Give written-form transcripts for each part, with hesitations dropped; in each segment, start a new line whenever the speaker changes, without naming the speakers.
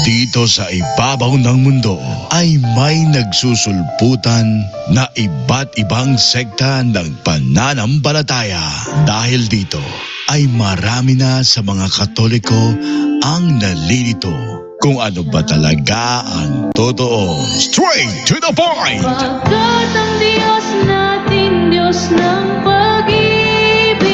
Dito sa ibabaw ng mundo ay may nagsusulputan na iba't ibang sekta ng pananampalataya. Dahil dito ay marami na sa mga Katoliko ang nalilito kung ano ba talaga ang totoo. Straight to the point!
Pagkat ang Diyos natin, Diyos ng pag-ibig.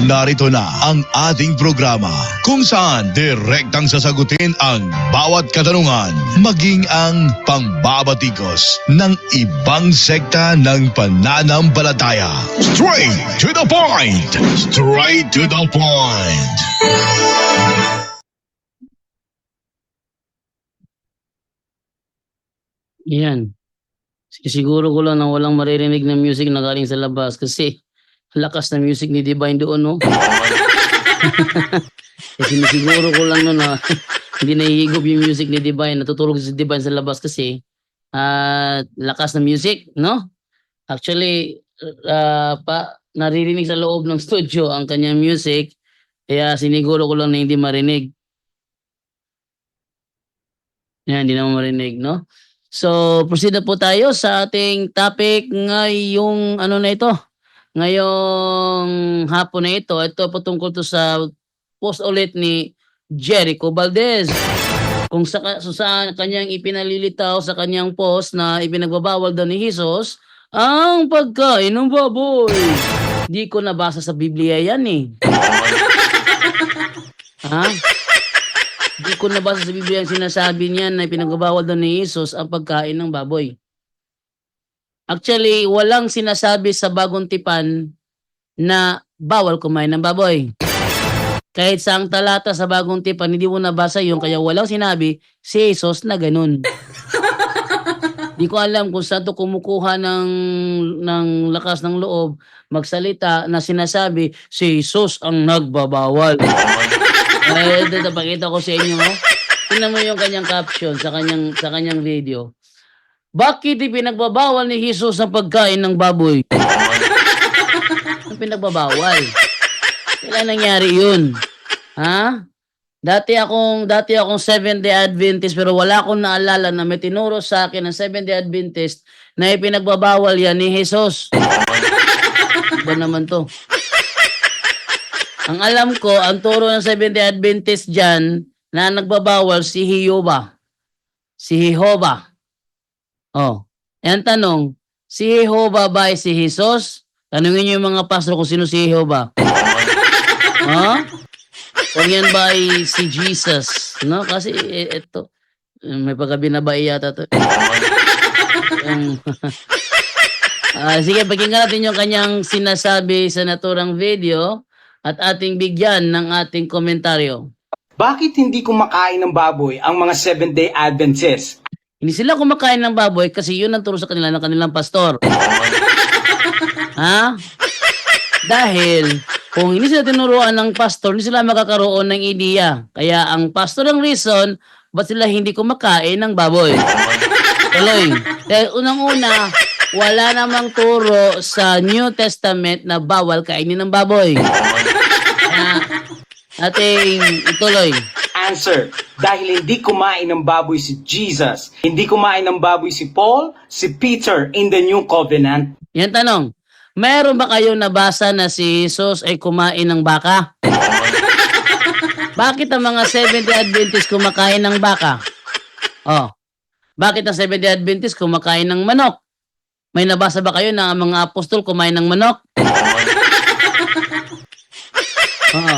Narito na ang ating programa kung saan direktang sasagutin ang bawat katanungan, maging ang pangbabatikos ng ibang sekta ng pananampalataya. Straight to the point! Straight to the point!
Yan. Siguro ko lang na walang maririnig na music na galing sa labas kasi lakas na music ni Divine doon, no? Sinisiguro ko lang no na hindi nahihigop yung music ni Divine. Natutulog si Divine sa labas kasi lakas na music, no? Actually, naririnig sa loob ng studio ang kanyang music. Kaya siniguro ko lang na hindi marinig. Yan, hindi naman marinig, no? So, proceed na po tayo sa ating topic ngayong ano na ito. Ngayong hapon na ito. Ito patungkol to sa post ulit ni Jericho Valdez. Kung saan kanyang ipinalilitaw sa kanyang post na ipinagbabawal daw ni Jesus ang pagkain ng baboy. Di ko nabasa sa Biblia yan eh. Ha? Di ko nabasa sa Biblia yung sinasabi niyan na ipinagbabawal daw ni Jesus ang pagkain ng baboy. Actually, walang sinasabi sa Bagong Tipan na bawal kumain ng baboy. Kahit sa ang talata sa Bagong Tipan, hindi mo nabasa yun, kaya walang sinabi si Jesus na ganun. Di ko alam kung saan to kumukuha ng lakas ng loob magsalita na sinasabi si Jesus ang nagbabawal. Ito, pakita ko sa inyo. Tingnan mo yung kanyang caption sa kanyang video. Bakit ipinagbabawal ni Jesus ang pagkain ng baboy? Ang pinagbabawal. Kailan nangyari yun? Ha? Dati akong Seventh-day Adventist pero wala akong naalala na may tinuro sa akin ng Seventh-day Adventist na ipinagbabawal yan ni Jesus. Iba naman to. Ang alam ko, ang turo ng Seventh-day Adventist dyan na nagbabawal si Jehovah. Si Jehovah. Oh, yan tanong, si Jehovah ba ay si Jesus? Tanungin niyo yung mga pastor kung sino si Jehovah. Oh? Kung yan ba ay si Jesus? No? Kasi ito, may pagkabinabai yata to. Sige, pakinggan natin yung kanyang sinasabi sa naturang video at ating bigyan ng ating komentaryo.
Bakit hindi kumakain ng baboy ang mga Seventh-day Adventists?
Hindi sila kumakain ng baboy kasi yun ang turo sa kanila ng kanilang pastor. Ha? Dahil kung hindi sila tinuruan ng pastor, hindi sila makakaroon ng ideya. Kaya ang pastor ang reason ba't sila hindi kumakain ng baboy. Tuloy. Dahil unang-una, wala namang turo sa New Testament na bawal kainin ng baboy. Kaya ating ituloy.
Answer, dahil hindi kumain ng baboy si Jesus. Hindi kumain ng baboy si Paul, si Peter in the New Covenant.
Yan tanong. Meron ba kayong nabasa na si Jesus ay kumain ng baka? Bakit ang mga Seventh-day Adventist kumakain ng baka? Oh. Bakit ang Seventh-day Adventist kumakain ng manok? May nabasa ba kayo na ang mga apostol kumain ng manok? Oo.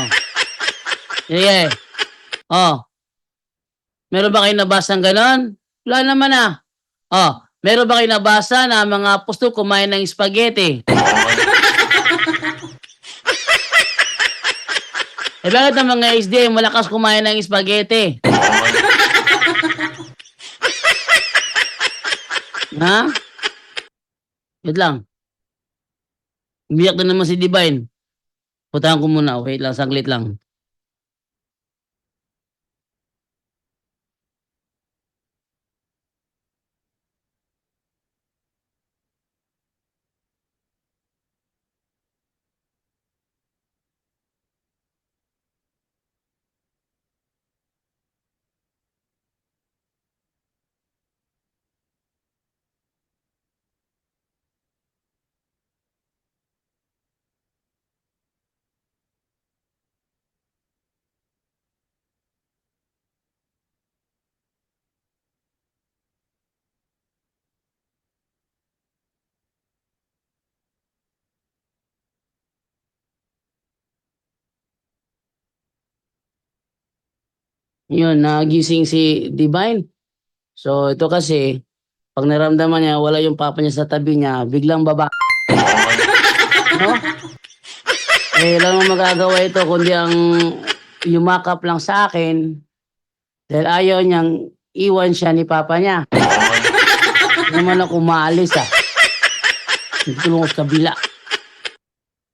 Yeah. Oh. Meron ba kayong nabasa ng ganon? Wala naman ah. Oh. Meron ba kayong nabasa na mga apostol kumain ng spaghetti? Bakit ang mga SDA malakas kumain ng spaghetti? Ha? Wait lang. Umiyak na naman si Divine. Putahan ko muna. Wait lang, saglit lang. Yun, nagising si Divine. So, ito kasi, pag naramdaman niya, wala yung papa niya sa tabi niya, biglang baba. No? Eh, wala namang magagawa ito, kundi ang yumakap lang sa akin, dahil ayaw niyang iwan siya ni papa niya. Hindi naman ako maalis, ah. Hindi tulong ko sa kabila.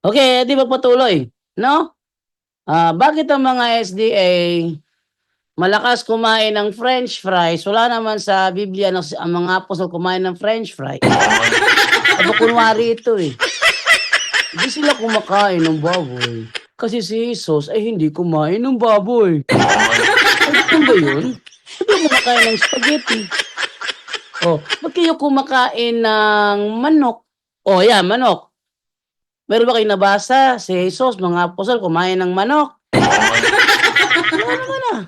Okay, di magpatuloy. No? Bakit ang mga SDA malakas kumain ng french fries? Wala naman sa Biblia na ang mga apostol kumain ng french fries. Aba, kunwari ito eh. Hindi sila kumakain ng baboy. Kasi si Jesus ay hindi kumain ng baboy. Ano ba yun? Hindi kumakain ng spaghetti. Oh, ba't kayo kumakain ng manok? Oh, yeah, manok. Meron ba kayo nabasa? Si Jesus, mga apostol, kumain ng manok. Wala naman ah.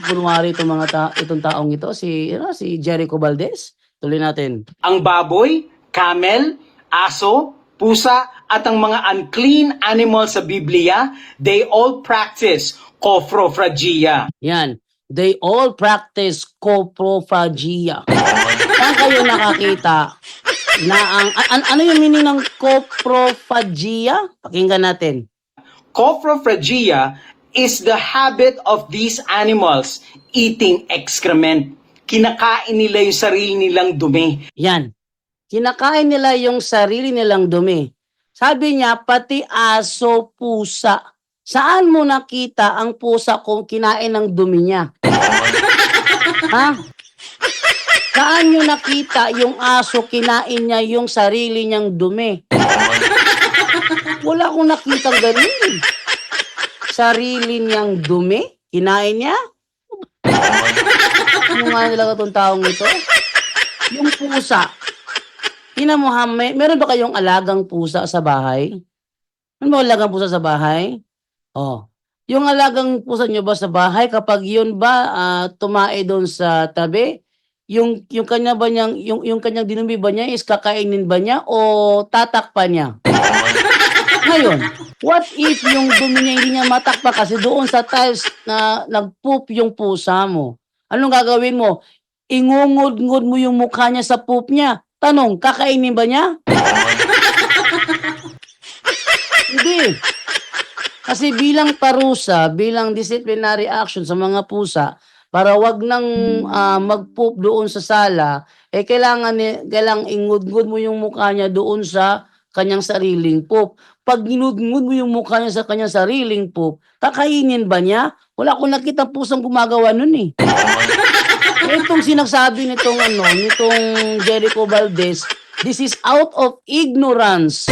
Kunwari itong itong taong ito, si Jericho Valdez. Tuloy natin.
Ang baboy, camel, aso, pusa, at ang mga unclean animals sa Biblia, they all practice coprophagia.
Yan. They all practice coprophagia. Saan kayo nakakita na ano yung meaning ng coprophagia? Pakinggan natin.
Coprophagia is the habit of these animals eating excrement. Kinakain nila yung sarili nilang dumi.
Yan. Kinakain nila yung sarili nilang dumi. Sabi niya, pati aso, pusa. Saan mo nakita ang pusa kung kinain ng dumi niya? Ha? Saan nyo nakita yung aso kinain niya yung sarili niyang dumi? Wala akong nakitang ganun. Sarili niyang dumi? Kinain niya? Ano nga nila itong taong ito? Yung pusa. Meron ba kayong alagang pusa sa bahay? Ano ba alagang pusa sa bahay? Oh. Yung alagang pusa nyo ba sa bahay, kapag yun ba tumae doon sa tabi, yung kanya ba niyang, yung kanyang dinumi ba niya is kakainin ba niya o tatakpan niya? Ngayon, what if yung dumi niya hindi niya matakpan kasi doon sa tiles na nag-poop yung pusa mo? Anong gagawin mo? Ingungod-ngod mo yung mukha niya sa poop niya. Tanong, kakainin ba niya? Hindi. Kasi bilang parusa, bilang disciplinary action sa mga pusa, para wag nang mag-poop doon sa sala, kailangan ingud-ngud mo yung mukha niya doon sa kanyang sariling poop. Pag ginudngud mo yung mukha niya sa kanyang sariling poop, kakainin ba niya? Wala akong nakita pusang gumagawa nun eh. Itong sinasabi nitong Jericho Valdez, this is out of ignorance.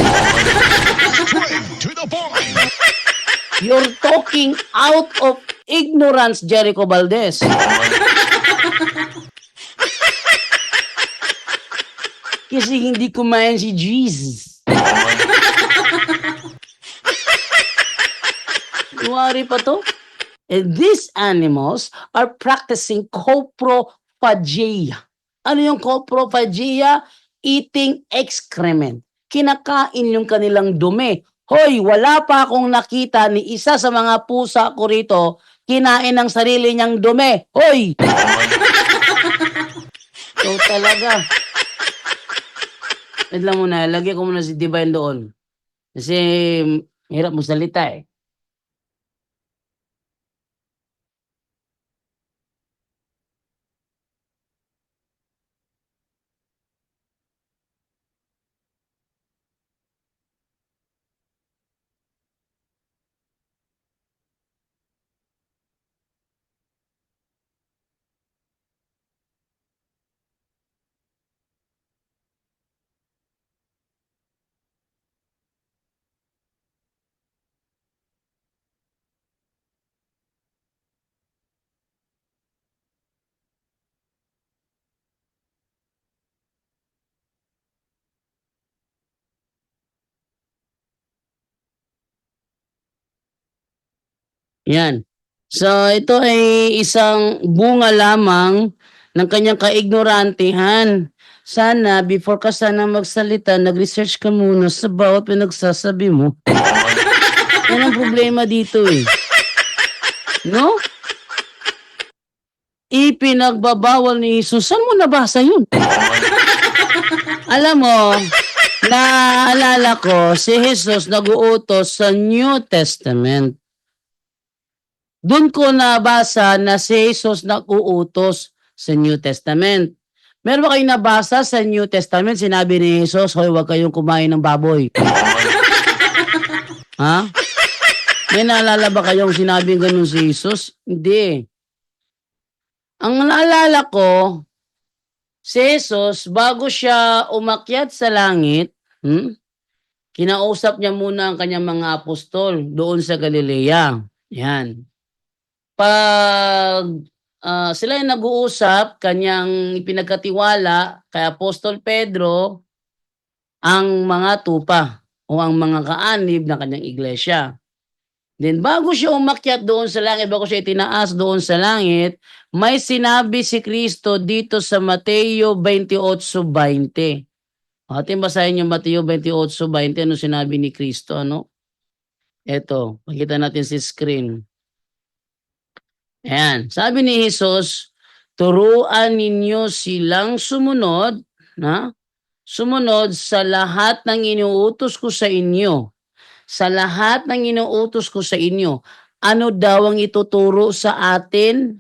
Straight to the point.
You're talking out of ignorance, Jericho Valdez. Kasi hindi kumain si Jesus. Kuwari pa to? And these animals are practicing coprophagia. Ano yung coprophagia? Eating excrement. Kinakain yung kanilang dumi. Hoy, wala pa akong nakita ni isa sa mga pusa ko rito kinain ng sarili niyang dumi. Hoy! So talaga. Wait lang muna, lagyan ko muna si Divine doon. Kasi hirap mo salita eh. Yan. So, ito ay isang bunga lamang ng kanyang kaignorantehan. Sana, before ka sana magsalita, nag-research ka muna sa bawat pinagsasabi mo. Yan ang problema dito eh. No? Ipinagbabawal ni Jesus. Saan mo nabasa yun? Alam mo, naalala ko, si Jesus nag-uutos sa New Testament. Doon ko nabasa na si Jesus nag-uutos sa New Testament. Meron ba kayong nabasa sa New Testament, sinabi ni Jesus, hoy, huwag kayong kumain ng baboy. Ha? May naalala ba kayong sinabing ganun si Jesus? Hindi. Ang naalala ko, si Jesus, bago siya umakyat sa langit, kinausap niya muna ang kanyang mga apostol doon sa Galilea. Yan. Pag sila yung nag-uusap, kanyang ipinagkatiwala kay Apostol Pedro ang mga tupa o ang mga kaanib ng kanyang iglesia. Then bago siya umakyat doon sa langit, bago siya itinaas doon sa langit, may sinabi si Kristo dito sa Mateo 28:20. Ating basahin yung Mateo 28:20. Ano sinabi ni Kristo? Ano? Eto, pakita natin si screen. Ayan. Sabi ni Jesus, turuan ninyo silang sumunod, sumunod sa lahat ng inuutos ko sa inyo. Sa lahat ng inuutos ko sa inyo. Ano daw ang ituturo sa atin?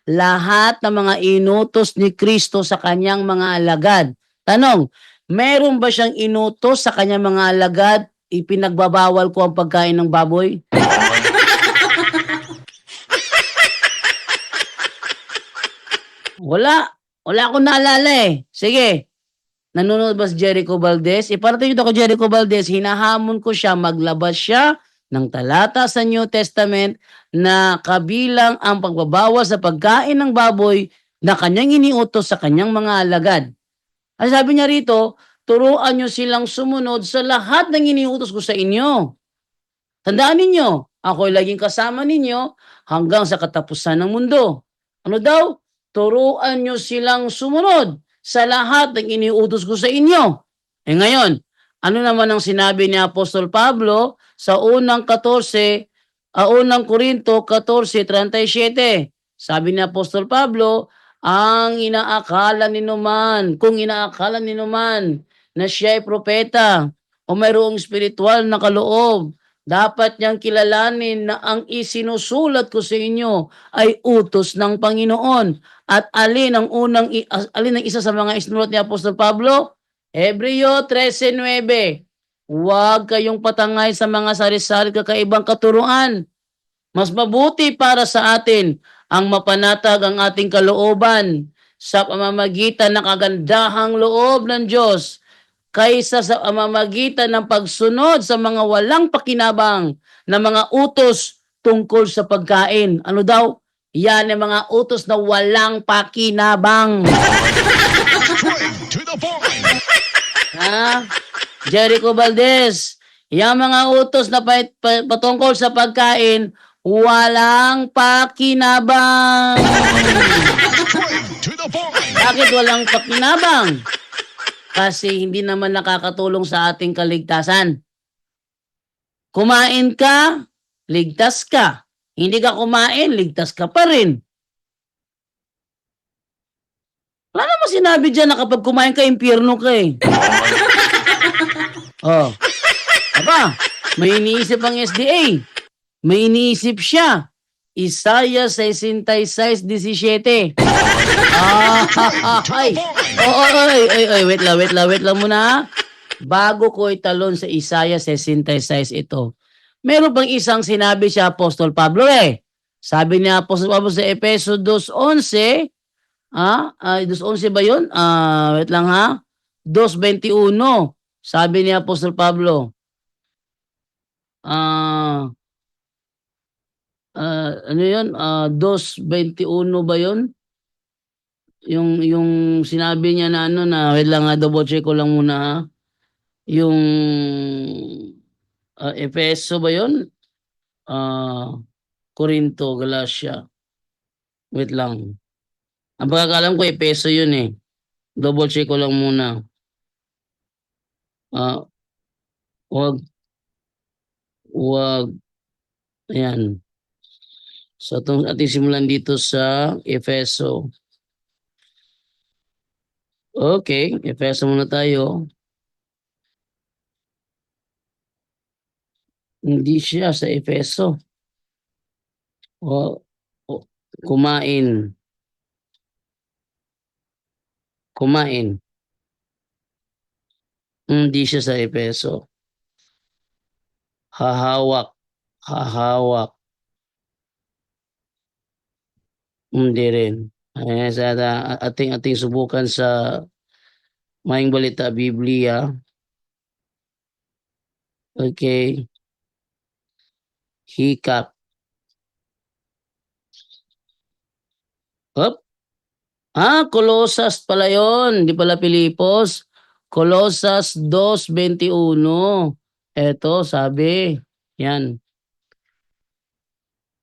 Lahat ng mga inutos ni Kristo sa kanyang mga alagad. Tanong, meron ba siyang inutos sa kanyang mga alagad? Ipinagbabawal ko ang pagkain ng baboy? Wala. Wala akong naalala eh. Sige. Nanonood ba si Jericho Valdez? Iparating nyo ko Jericho Valdez, hinahamon ko siya, maglabas siya ng talata sa New Testament na kabilang ang pagbabawas sa pagkain ng baboy na kanyang iniutos sa kanyang mga alagad. Ang sabi niya rito, turuan nyo silang sumunod sa lahat ng iniutos ko sa inyo. Tandaan ninyo, ako'y laging kasama ninyo hanggang sa katapusan ng mundo. Ano daw? Turuan nyo silang sumunod sa lahat ng iniutos ko sa inyo. Ngayon, ano naman ang sinabi ni Apostol Pablo sa unang Korinto 14:37? Sabi ni Apostol Pablo, kung inaakala ninuman na siya ay propeta o mayroong spiritual na kaloob, dapat niyang kilalanin na ang isinusulat ko sa inyo ay utos ng Panginoon. At alin ang isa sa mga isinulat ni Apostol Pablo? Hebreo 13:9. Huwag kayong patangay sa mga sari-sari kakaibang katuruan. Mas mabuti para sa atin ang mapanatag ang ating kalooban sa pamamagitan ng kagandahang loob ng Diyos kaysa sa pamamagitan ng pagsunod sa mga walang pakinabang na mga utos tungkol sa pagkain. Ano daw? Yan ang mga utos na walang pakinabang.
Straight to the point.
Ha? Jericho Valdez, yung mga utos na patungkol sa pagkain, walang pakinabang.
Straight to the point.
Bakit walang pakinabang? Kasi hindi naman nakakatulong sa ating kaligtasan. Kumain ka, ligtas ka. Hindi ka kumain, ligtas ka pa rin. Wala naman sinabi dyan na kapag kumain ka, impyerno ka eh. Oh. Aba, may iniisip ang SDA. May iniisip siya. Isaiah 66:17. Ay. Oy, wait lang muna. Bago ko italon sa Isaiah 66 ito. Meron bang isang sinabi si Apostol Pablo eh. Sabi ni Apostol Pablo sa Efeso 2:11, 2:11 ba 'yun? Wait lang ha. 2:21. Sabi ni Apostol Pablo, ano 'yun? 2:21 ba 'yun? Yung sinabi niya na ano na wait lang double check ko lang muna ha. Yung Efeso ba 'yun? Corinto, Galacia. Wait lang. Ang pagkakalam ko Efeso 'yun eh. Double check ko lang muna. Wag ayan. So itong ating simulan dito sa Efeso. Okay, Efeso muna tayo. Hindi siya sa Efeso. O, kumain. Kumain. Hindi siya sa Efeso. Hahawak. Hahawak. Hindi rin. Ayan, sa ating subukan sa Maing Balita Biblia. Okay. Hikap. Up. Kolosas pala yun. Di pala Pilipos. Kolosas 2:21. Eto, sabi. Yan.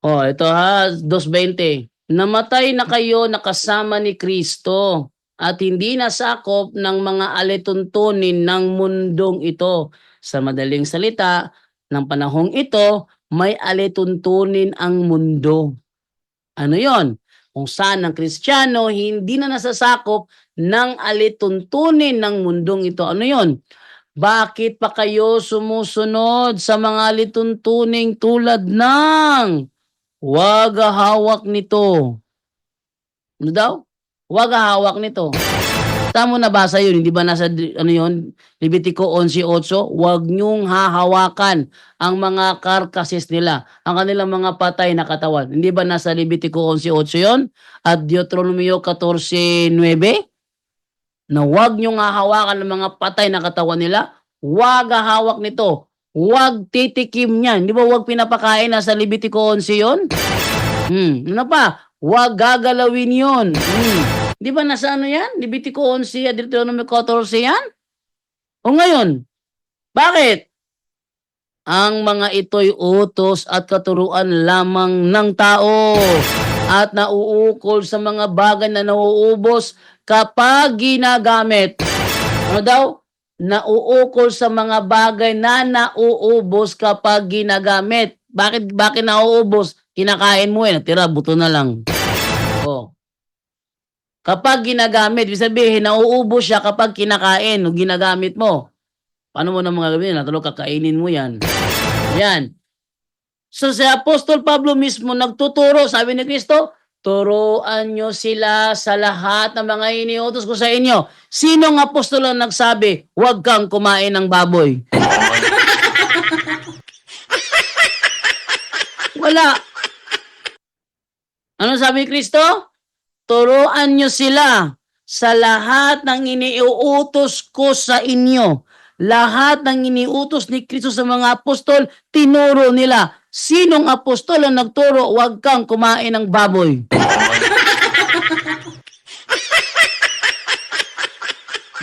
Ito ha, 2:20. Namatay na kayo nakasama ni Kristo at hindi nasakop ng mga alituntunin ng mundong ito. Sa madaling salita, ng panahong ito, may alituntunin ang mundo. Ano yon? Kung saan ang Kristiyano hindi na nasasakop ng alituntunin ng mundong ito. Ano yon? Bakit pa kayo sumusunod sa mga alituntuning tulad ng huwag hawak nito? Ano daw? Huwag hawak nito. Tama mo nabasa yun, hindi ba nasa ano yun? Levitico 11:8, huwag niyong hahawakan ang mga karkases nila, ang kanilang mga patay na katawan. Hindi ba nasa Levitico 11:8 yun? At Deuteronomio 14:9, na huwag niyong hahawakan ang mga patay na katawan nila, huwag hahawak nito, huwag titikim niyan. Di ba huwag pinapakain nasa Levitico 11 yun? Ano pa? Huwag gagalawin yun. Di ba nasa ano yan? Levitico 11 at Deuteronomio 14 yan? O ngayon, bakit? Ang mga ito'y utos at katuruan lamang ng tao at nauukol sa mga bagay na nauubos kapag ginagamit. Ano daw? Nauukol sa mga bagay na nauubos kapag ginagamit. Bakit nauubos? Kinakain mo natira, buto na lang. Kapag ginagamit, ibig sabihin, nauubos siya kapag kinakain o ginagamit mo. Paano mo na mga gawin? Natulog, kakainin mo yan. Yan. So si Apostol Pablo mismo nagtuturo, sabi ni Kristo, turuan nyo sila sa lahat ng mga iniutos ko sa inyo. Sinong apostol ang nagsabi, huwag kang kumain ng baboy? Wala. Ano sabi ni Kristo? Turuan nyo sila sa lahat ng iniuutos ko sa inyo. Lahat ng iniutos ni Kristo sa mga apostol, tinuro nila. Sinong apostol ang nagturo, huwag kang kumain ng baboy?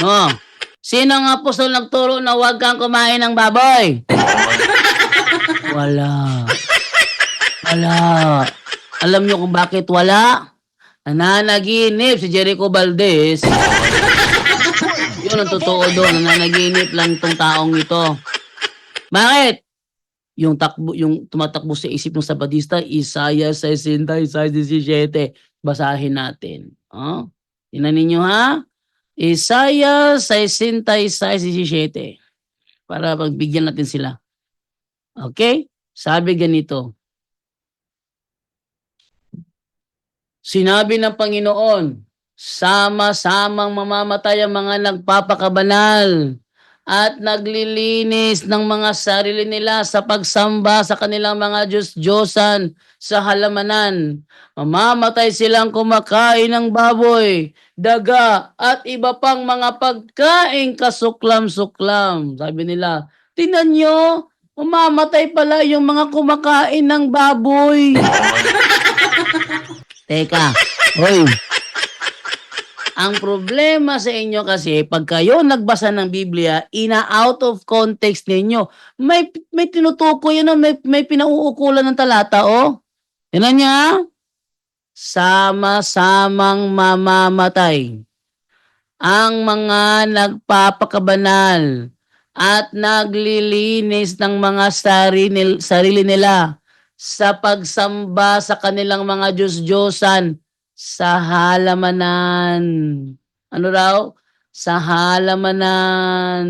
No. Sinong apostol nagturo na huwag kang kumain ng baboy? Wala. Wala. Alam nyo kung bakit wala? Nananaginip si Jericho Valdez. Yun ang totoo doon. Nananaginip lang itong taong ito. Bakit? Yung tumatakbo sa isip ng Sabadista, Isaiah 66:17. Basahin natin. Tingnan ninyo ha? Isaiah 66:17. Para pagbigyan natin sila. Okay? Sabi ganito. Sinabi ng Panginoon, sama-samang mamamatay ang mga nagpapakabanal at naglilinis ng mga sarili nila sa pagsamba sa kanilang mga Diyos-Diyosan sa halamanan. Mamamatay silang kumakain ng baboy, daga at iba pang mga pagkaing kasuklam-suklam. Sabi nila, tingnan nyo, mamamatay pala yung mga kumakain ng baboy. Teka, hoy. Ang problema sa inyo kasi, pag kayo nagbasa ng Biblia, ina-out of context ninyo. May tinutukoy yan, may pinauukulan ng talata, Tingnan niya, sama-samang mamamatay ang mga nagpapakabanal at naglilinis ng mga sarili nila sa pagsamba sa kanilang mga Diyos-Diyosan sa halamanan. Ano raw? Sa halamanan.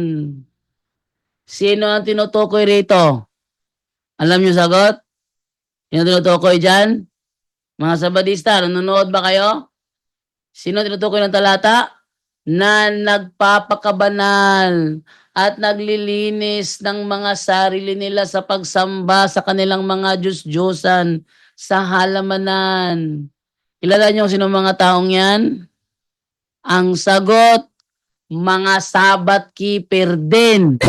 Sino ang tinutukoy rito? Alam niyo sagot? Sino tinutukoy dyan? Mga Sabadista, nanonood ba kayo? Sino tinutukoy ng talata? Na nagpapakabanal at naglilinis ng mga sarili nila sa pagsamba sa kanilang mga Diyos-Diyosan sa halamanan. Kilala niyo sino mga taong yan? Ang sagot, mga Sabbath keeper din.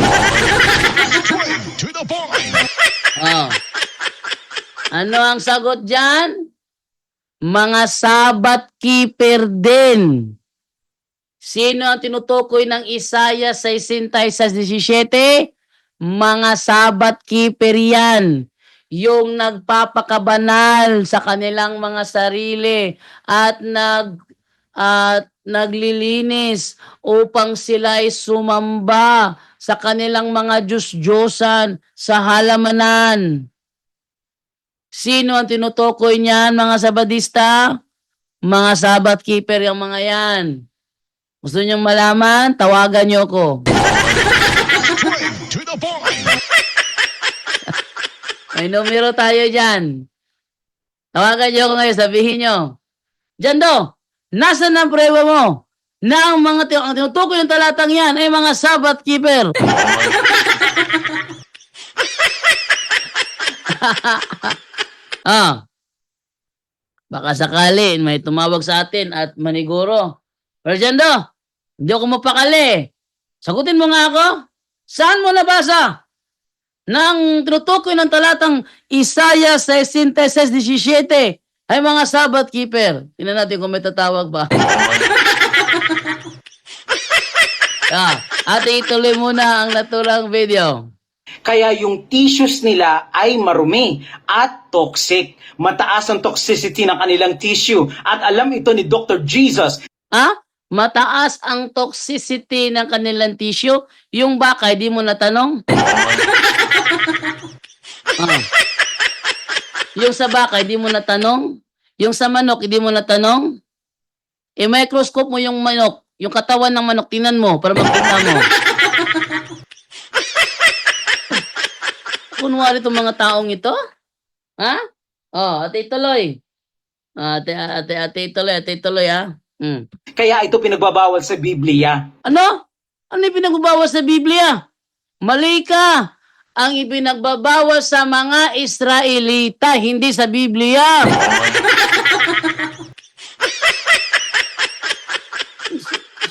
To the point.
Oh. Ano ang sagot dyan? Mga Sabbath keeper din. Sino ang tinutukoy ng Isaiah 66:17? Mga Sabbath keeper yan. Yung nagpapakabanal sa kanilang mga sarili at naglilinis upang sila ay sumamba sa kanilang mga Diyos-Diyosan sa halamanan. Sino ang tinutukoy niyan, mga Sabadista? Mga Sabbath keeper yung mga yan. Gusto niyong malaman? Tawagan niyo ko.
To the point.
May numero tayo dyan. Tawagan niyo ako ngayon, sabihin niyo. Jando, nasaan ang prueba mo na ang ang tinutukoy ng talatang yan ay mga Sabbath keeper? Ah, baka sakali may tumawag sa atin at maniguro. Pero Jando, hindi ako mapakali. Sagutin mo nga ako. Saan mo nabasa na ang tinutukoy ng talatang Isaiah 66:17 ay mga Sabbath keeper? Tingnan natin kung may tatawag pa. Ate, ituloy muna ang naturang video.
Kaya yung tissues nila ay marumi at toxic. Mataas ang toxicity ng kanilang tissue. At alam ito ni Dr. Jesus.
Mataas ang toxicity ng kanilang tissue. Yung baka, di mo natanong? Yung sa baka, di mo natanong? Yung sa manok, hindi mo natanong? I-microscope mo yung manok, yung katawan ng manok, tingnan mo para makita mo. Kunwari itong mga taong ito? Ha? Ate ituloy. Ate ituloy ha.
Kaya ito pinagbabawal sa Biblia.
Ano? Ano yung pinagbabawal sa Biblia? Mali ka. Ang ipinagbabawal sa mga Israelita, hindi sa Biblia.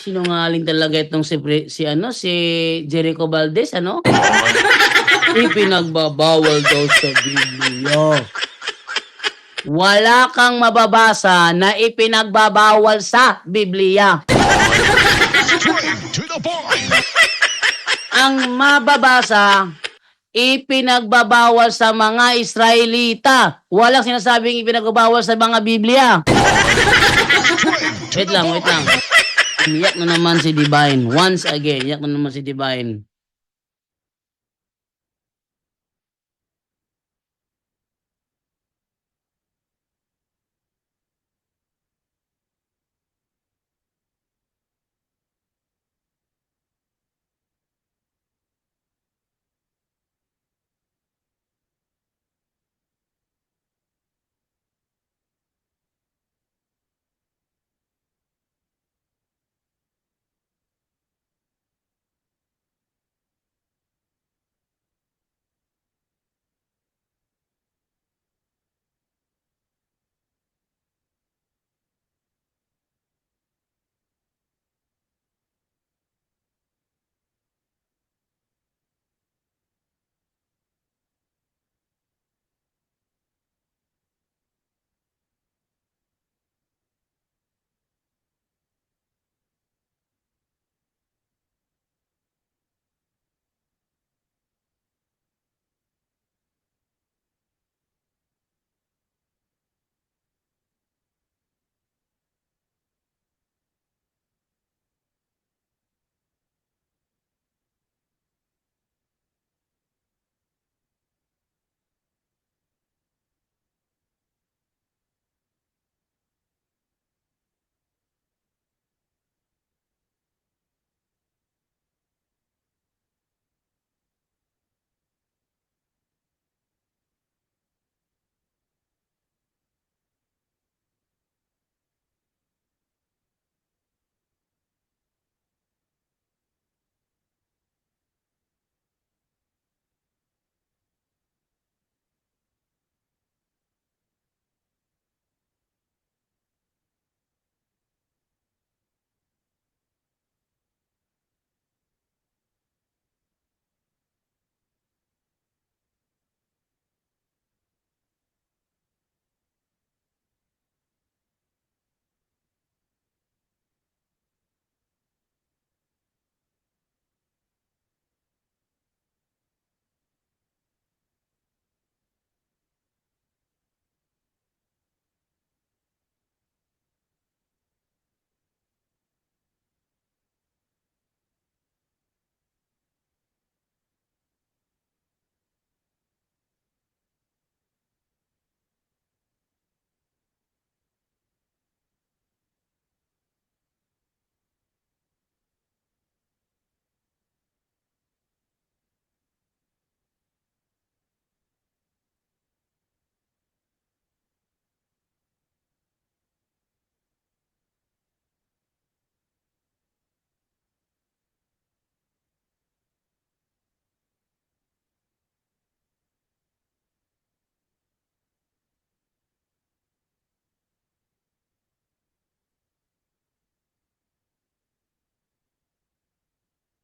Sinungaling talaga itong si Jericho Valdez, ano? Ipinagbabawal daw sa Biblia. Wala kang mababasa na ipinagbabawal sa Biblia.
To the point.
Ang mababasa, ipinagbabawal sa mga Israelita. Walang sinasabing ipinagbabawal sa mga Biblia. Wait lang. Iyak na naman si Divine. Once again, iyak na naman si Divine.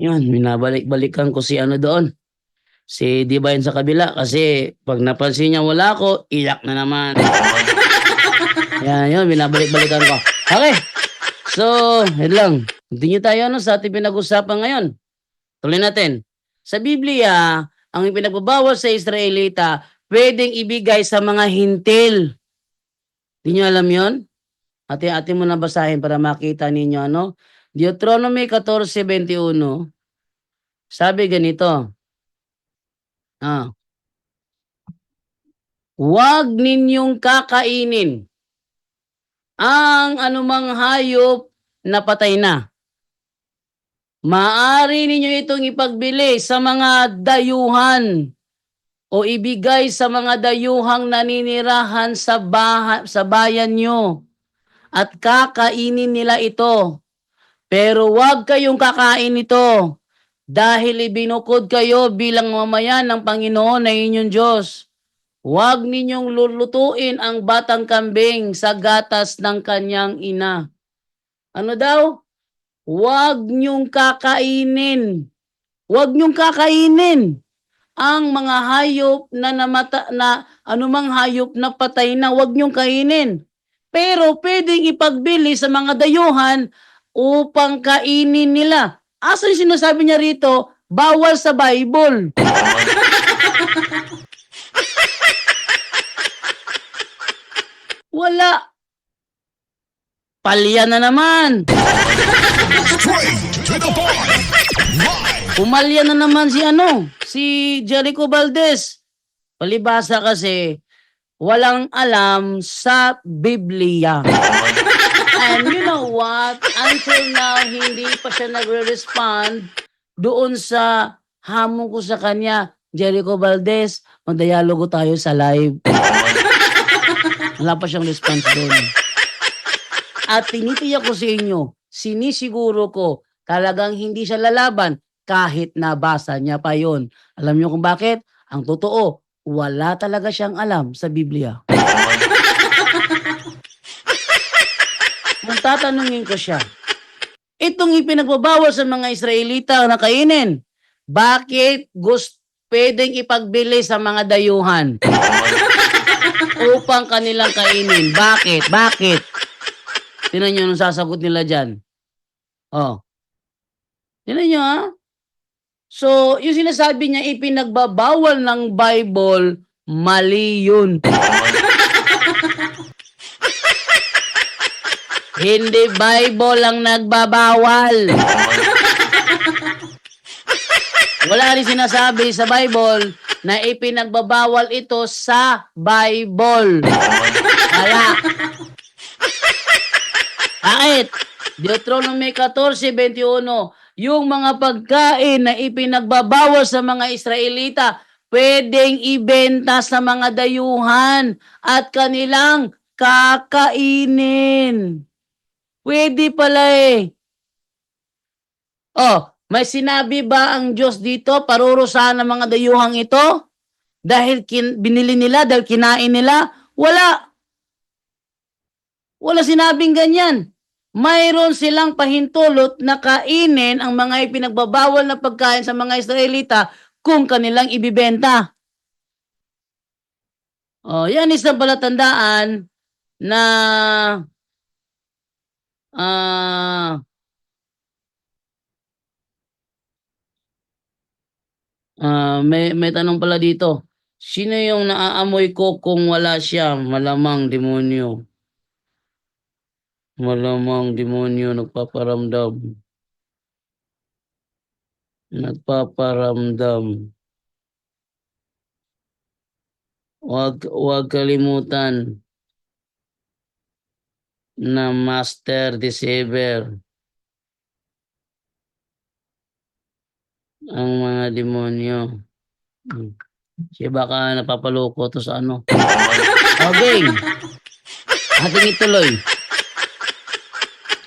Yun, binabalik-balikan ko si ano doon. Si Divine sa kabila kasi pag napansin niya wala ako, iyak na naman. Yan, yun, binabalik-balikan ko. Okay. So, yun lang. Continue tayo ano, sa ating pinag-usapan ngayon. Tuloy natin. Sa Biblia, ang ipinagbabawal sa Israelita, pwedeng ibigay sa mga hintil. Di nyo alam yon? Ate-ate mo na basahin para makita ninyo ano. Deuteronomy 14:21. Sabi ganito. Huwag ninyong kakainin ang anumang hayop na patay na. Maaari ninyo itong ipagbili sa mga dayuhan o ibigay sa mga dayuhang naninirahan sa bayan nyo at kakainin nila ito. Pero huwag kayong kakain ito dahil ibinukod kayo bilang mamayan ng Panginoon na inyong Diyos. Huwag ninyong lulutuin ang batang kambing sa gatas ng kanyang ina. Ano daw? Huwag niyong kakainin. Huwag niyong kakainin ang mga hayop na anumang hayop na patay na, huwag niyong kainin. Pero pwedeng ipagbili sa mga dayuhan upang kainin nila. Asa yung sinasabi niya rito? Bawal sa Bible. Wala. Palya na naman.
Straight to the point. Live.
Pumalya na naman si Jericho Valdez. Palibasa kasi walang alam sa Biblia. And you know what? Until now, hindi pa siya nagre-respond doon sa hamon ko sa kanya. Jericho Valdez, magdialogo tayo sa live. Wala pa siyang response doon. At tinitiyak ko sa inyo, sinisiguro ko, talagang hindi siya lalaban kahit nabasa niya pa yon. Alam niyo kung bakit? Ang totoo, wala talaga siyang alam sa Biblia. Kung tatanungin ko siya, itong ipinagbabawal sa mga Israelita na kainin, bakit pwedeng ipagbili sa mga dayuhan upang kanilang kainin? Bakit? Bakit? Tinan nyo nung sasagot nila dyan. Tinan nyo ha? So, yung sinasabi niya ipinagbabawal ng Bible, mali yun. Hindi Bible ang nagbabawal. Wala rin sinasabi sa Bible na ipinagbabawal ito sa Bible. Wala. Bakit? Deuteronomy 14:21, yung mga pagkain na ipinagbabawal sa mga Israelita, pwedeng ibenta sa mga dayuhan at kanilang kakainin. Pwede pala eh. May sinabi ba ang Diyos dito, parurusahan ng mga dayuhang ito? Dahil binili nila, dahil kinain nila? Wala. Wala sinabing ganyan. Mayroon silang pahintulot na kainin ang mga ipinagbabawal na pagkain sa mga Israelita kung kanilang ibibenta. Yan isang palatandaan na may tanong pala dito. Sino yung naaamoy ko kung wala siya? Malamang demonyo. Malamang demonyo nagpaparamdam. Huwag kalimutan na Master Deceiver ang mga demonyo. Siya baka napapaloko to sa ano. Okay. Ating ituloy.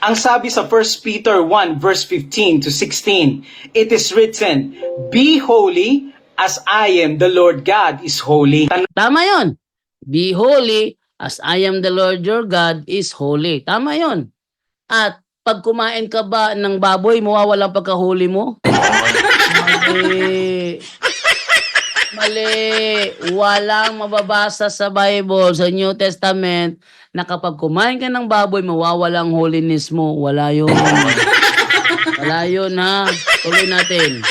Ang sabi sa 1 Peter 1 verse 15 to 16, it is written, be holy as I am the Lord God is holy.
Tama yon. Be holy as I am the Lord your God is holy. Tama yon. At pag kumain ka ba ng baboy, mawawala ang pagkahuli mo? Mali. Mali. Walang mababasa sa Bible, sa New Testament, na kapag kumain ka ng baboy, mawawala ang holiness mo. Wala yun. Wala yun, ha? Tuloy natin.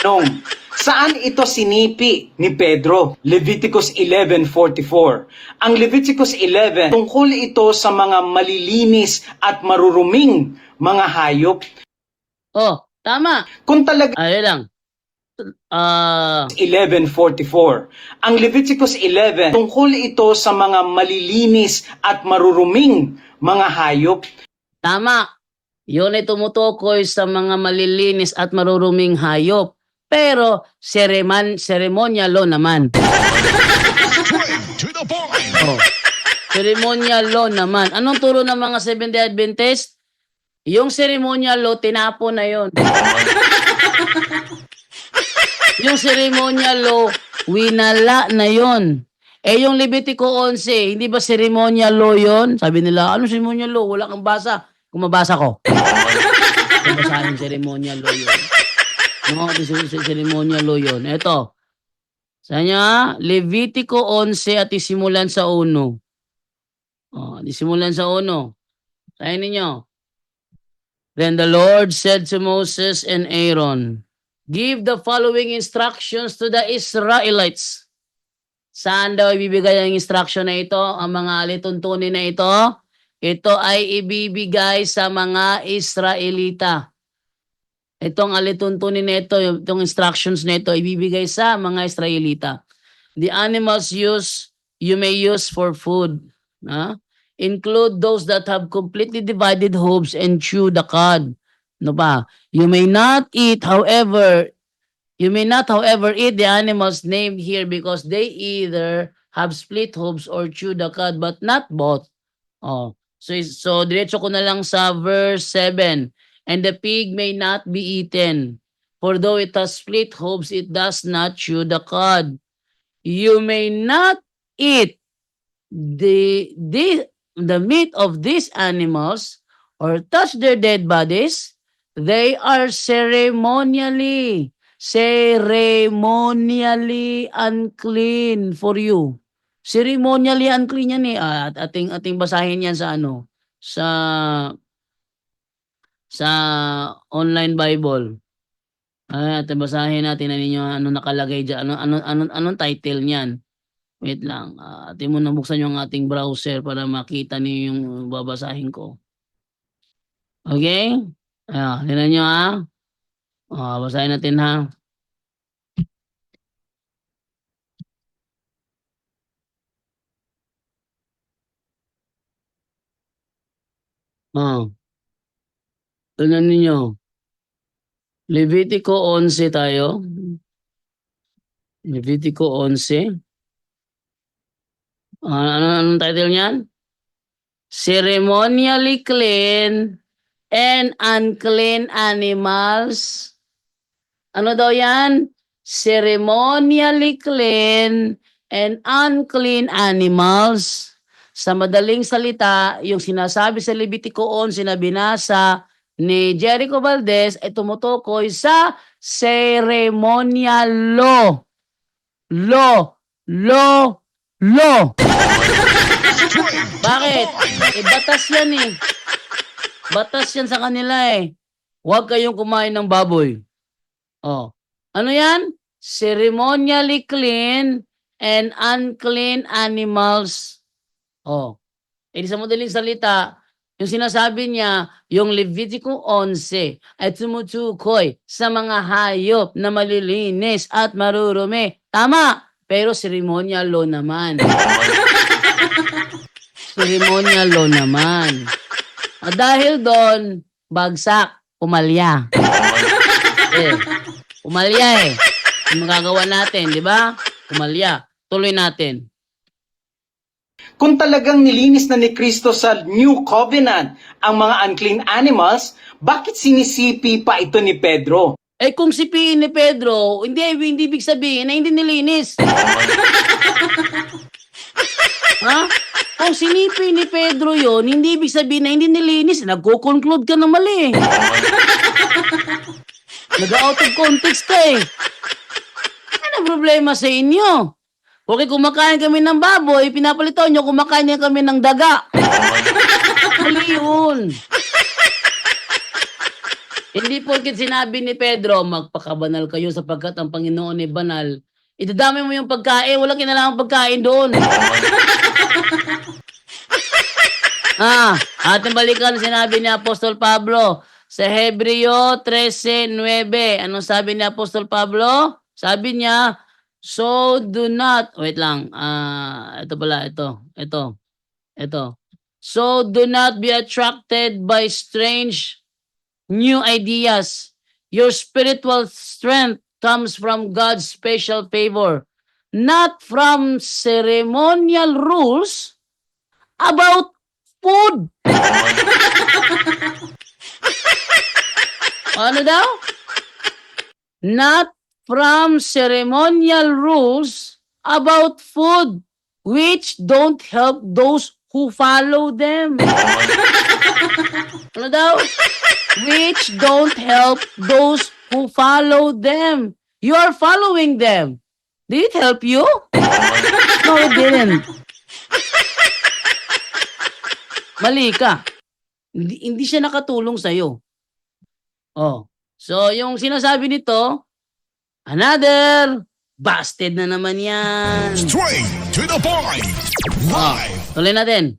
Nung, saan ito sinipi ni Pedro? Leviticus 11:44. Ang Leviticus 11, tungkol ito sa mga malilinis at maruruming mga hayop.
Oh, tama.
Kung talaga
Ayun lang.
11:44. Ang Leviticus 11, tungkol ito sa mga malilinis at maruruming mga hayop.
Tama. Yun ay tumutukoy sa mga malilinis at maruruming hayop. Pero, ceremonial law naman.
Straight to the point.
Oh. Ceremonial law naman. Anong turo ng mga Seventh-day Adventist? Yung ceremonial law, tinapon na yon. Yung ceremonial law, winala na yon. Eh yung Levitico 11, hindi ba ceremonial law yon? Sabi nila, ano ceremonial law? Wala kang basa. Kung mabasa ko. Kung basahin ceremonial law yun. No, ceremonial law yun. Ito. Sa niya, Levitico 11 at isimulan sa 1. Oh, isimulan sa 1. Sayin ninyo. Then the Lord said to Moses and Aaron, give the following instructions to the Israelites. Saan daw ibibigay ang instruction na ito? Ang mga alituntunin na ito? Ito ay ibibigay sa mga Israelita. Itong alituntunin na ito, itong instructions na ito, ibibigay sa mga Israelita. The animals you may use for food. Include those that have completely divided hooves and chew the cud. No ba? You may not, however, eat the animals named here because they either have split hooves or chew the cud, but not both. Oh. So diretso ko na lang sa verse 7. And the pig may not be eaten, for though it has split hooves, it does not chew the cud. You may not eat the meat of these animals or touch their dead bodies. They are ceremonially unclean for you. Ceremonially unclean yan eh. At ating basahin yan sa sa online Bible. At basahin natin na ninyo ano nakalagay diyan. Anong title niyan? Wait lang. Atin mo nabuksan yung ating browser para makita niyo yung babasahin ko. Okay? Tingnan niyo ha. Basahin natin ha. Tingnan ninyo. Levitico 11 tayo. Levitico 11. Anong title niyan? Ceremonially clean and unclean animals. Ano daw yan? Ceremonially clean and unclean animals. Sa madaling salita, yung sinasabi sa Levitico 11 na binasa ni Jericho Valdez ay tumutukoy sa ceremonial law. Law. Bakit? Batas yan eh. Batas yan sa kanila eh. Huwag kayong kumain ng baboy. Ano yan? Ceremonially clean and unclean animals. Sa madaling salita, yung sinasabi niya, yung Levitico 11 ay tumutukoy sa mga hayop na malilinis at marurumi. Tama, pero ceremonial law naman. Ceremonial law naman. Dahil doon, bagsak, pumalya. Pumalya eh. Yung magagawa natin, di ba? Pumalya. Tuloy natin.
Kung talagang nilinis na ni Kristo sa New Covenant ang mga unclean animals, bakit sinisipi pa ito ni Pedro?
Kung sipiin ni Pedro, hindi ibig sabihin na hindi nilinis. Kung sinipi ni Pedro yon, hindi ibig sabihin na hindi nilinis. Nagko-conclude ka na mali. Nag-out of context ka eh. Ano problema sa inyo? Okay, kumakain kami ng baboy, pinapalito nyo, kumakain niya kami ng daga. Mali yun. Hindi porket sinabi ni Pedro, magpakabanal kayo sapagkat ang Panginoon ay banal. Idadami mo yung pagkain, walang kinalaman pagkain doon. Ating balikan sinabi ni Apostol Pablo sa Hebreo 13:9. Anong sabi ni Apostol Pablo? Sabi niya, so do not, wait lang, ito pala, ito. So do not be attracted by strange new ideas. Your spiritual strength comes from God's special favor, not from ceremonial rules about food. Ano daw? Not from ceremonial rules about food, which don't help those who follow them. Ano daw? Which don't help those who follow them. You are following them. Did it help you? No, it didn't. Mali ka. Hindi siya nakatulong sa'yo. Oh. So, yung sinasabi nito, another busted na naman yan.
Straight to the point. Live.
Tuloy natin.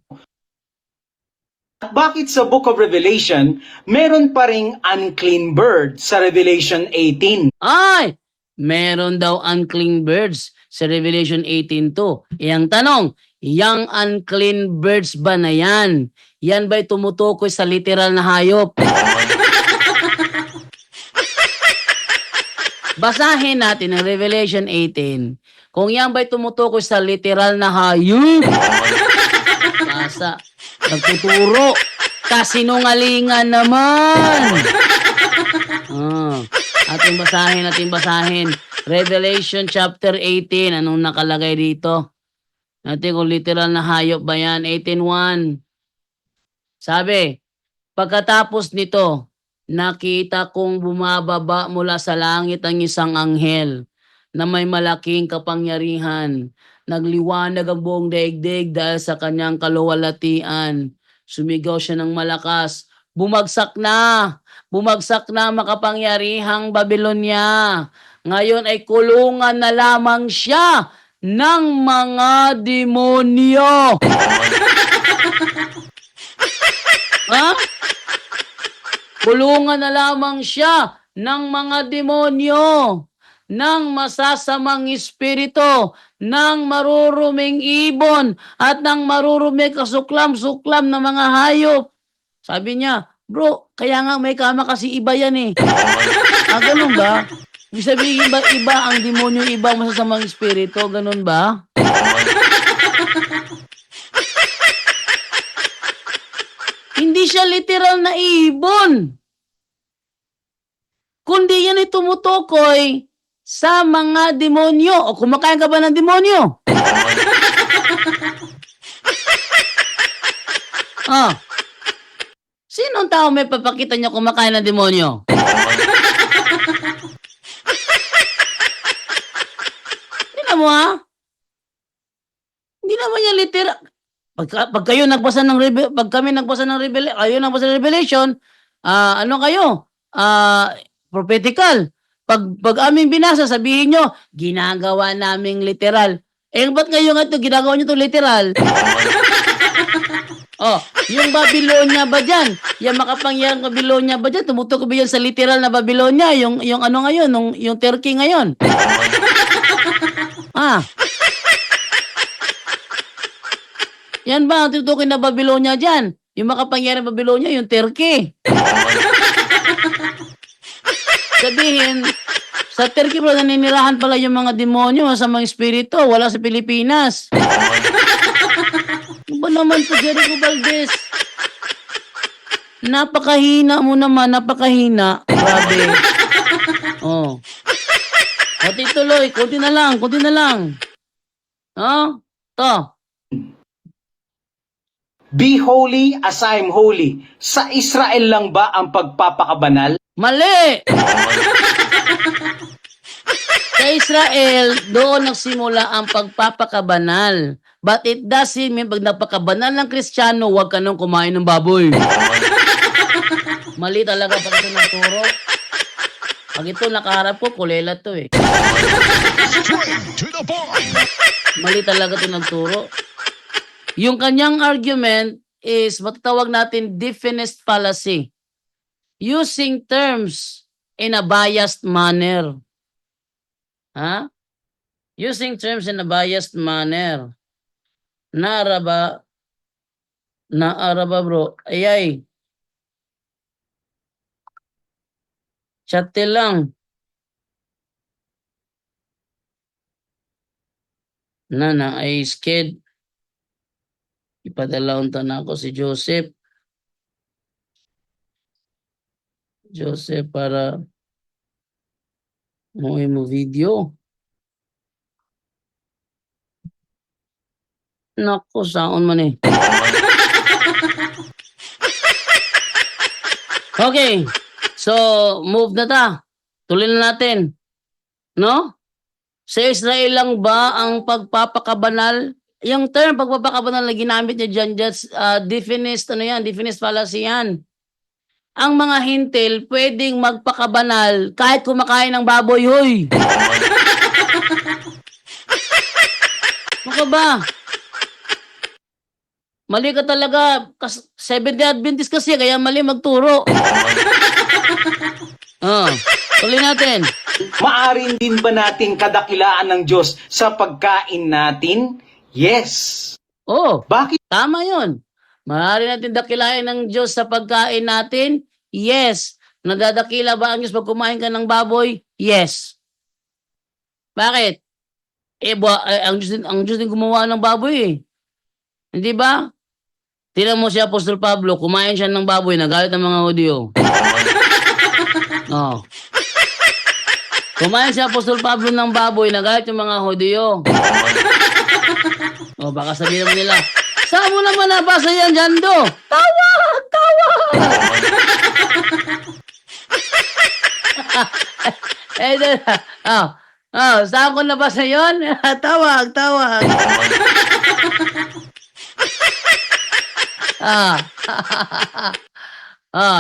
At bakit sa Book of Revelation, meron pa ring unclean bird sa Revelation 18?
Ay! Meron daw unclean birds sa Revelation 18:2. Iyang tanong, yang unclean birds ba na yan? Yan ba'y tumutukoy sa literal na hayop? Basahin natin ang Revelation 18. Kung yan ba'y tumutukoy sa literal na hayop? Basa. Nagtuturo. Kasinungalingan naman. Ating basahin. Revelation chapter 18. Anong nakalagay dito? Natin kung literal na hayop ba yan? 18:1. Sabi, pagkatapos nito, nakita kong bumababa mula sa langit ang isang anghel na may malaking kapangyarihan. Nagliwanag ang buong daigdig dahil sa kanyang kaluwalhatian. Sumigaw siya ng malakas, bumagsak na makapangyarihang Babylonia. Ngayon ay kulungan na lamang siya ng mga demonyo. Ha? Kulungan na lamang siya ng mga demonyo, ng masasamang espiritu, ng maruruming ibon, at ng maruruming kasuklam-suklam na mga hayop. Sabi niya, bro, kaya nga may kama kasi iba yan eh. Ganun ba? Ibig sabihin ba iba ang demonyo, iba ang masasamang espiritu? Ganun ba? Hindi siya literal na ibon. Kundi yan ay tumutukoy sa mga demonyo. O kumakain ka ba ng demonyo? Sinong tao may papakita niya kumakain ng demonyo? Tingnan mo ha? Hindi naman yan literal. Pag kayo nagbasa ng pag kami nagbasa ng Revelation, ano kayo? Prophetical. Pag aming binasa, sabihin nyo, ginagawa naming literal. Ba't ngayon ito, ginagawa nyo ito literal? Yung Babylonia ba dyan? Yung makapangyarang Babylonia ba dyan? Tumutok ba yan sa literal na Babylonia? Yung ano ngayon? Yung Turkey ngayon? Yan ba ang tutukoy na Babylonia dyan? Yung makapangyarang Babylonia, yung Turkey. Sabihin, sa Turkey bro, naninirahan pala yung mga demonyo sa mga espiritu, wala sa Pilipinas. Ano ba naman to, Jericho Valdez? Napakahina mo naman, napakahina. Grabe. Pati tuloy, kunti na lang. To.
Be holy as I am holy. Sa Israel lang ba ang pagpapakabanal?
Mali! Sa Israel, doon nagsimula ang pagpapakabanal. But it doesn't mean pag napakabanal ng Kristiyano, huwag ka nang kumain ng baboy. Mali talaga pag ito nagturo. Pag ito nakaharap ko, kulela to eh.
Straight to the point.
Mali talaga ito nagturo. Yung kanyang argument is matatawag natin definite fallacy. Using terms in a biased manner. Ha? Using terms in a biased manner. Naaraba bro. Ayay. Chatte lang. Na ay scared. Ipadalaon ta na ako si Joseph. Joseph para mo video. Nako, saon man eh. Okay. So, move na ta. Tuloy na natin. No? Sa Israel lang ba ang pagpapakabanal? Yung term pagpapakabanal na ginamit niya dyan, just definite fallacy yan. Ang mga hintil pwedeng magpakabanal kahit kumakain ng baboy, hoy. Ano ka ba? Mali ka talaga. Seventh-day Adventist kasi, kaya mali magturo. Tuloy natin.
Maaring din ba nating kadakilaan ng Diyos sa pagkain natin? Yes.
Oh,
Bakit?
tama yun. Maaari natin dakilain ng Diyos sa pagkain natin? Yes. Nadadakila ba ang Diyos pag kumain ka ng baboy? Yes. Bakit? Ang Diyos din gumawa ng baboy eh. Hindi ba? Tingnan mo si Apostol Pablo, kumain siya ng baboy, nagalit ang mga Hudyo. Oh. Kumain si Apostol Pablo ng baboy, nagalit yung mga Hudyo. O baka sabihin naman nila, saan mo naman nabasa yan, Jando? Tawag! Saan ko nabasa yun? Tawag!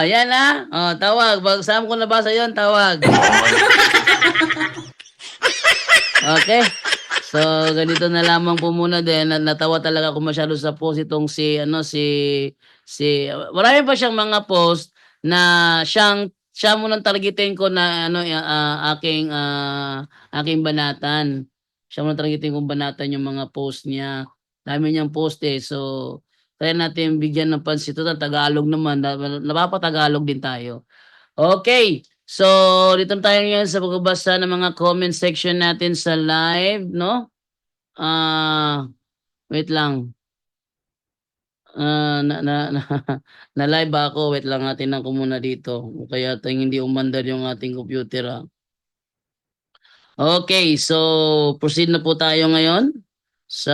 Yan tawag. Saan ko nabasa yun? Tawag. Okay. So, ganito na lamang po muna din. Natawa talaga ako masyado sa post itong marami pa siyang mga post na siya munang targetin ko na aking banatan. Siya munang targetin kong banatan yung mga post niya. Dami niyang post eh. So, kaya natin bigyan ng pansin. Ito na Tagalog naman. Napapatagalog din tayo. Okay. So, dito tayo ngayon sa pagbabasa ng mga comment section natin sa live, no? Wait lang. Na live ako. Wait lang, natin ko muna dito. Kaya hindi umandar yung ating computer. Okay, so proceed na po tayo ngayon sa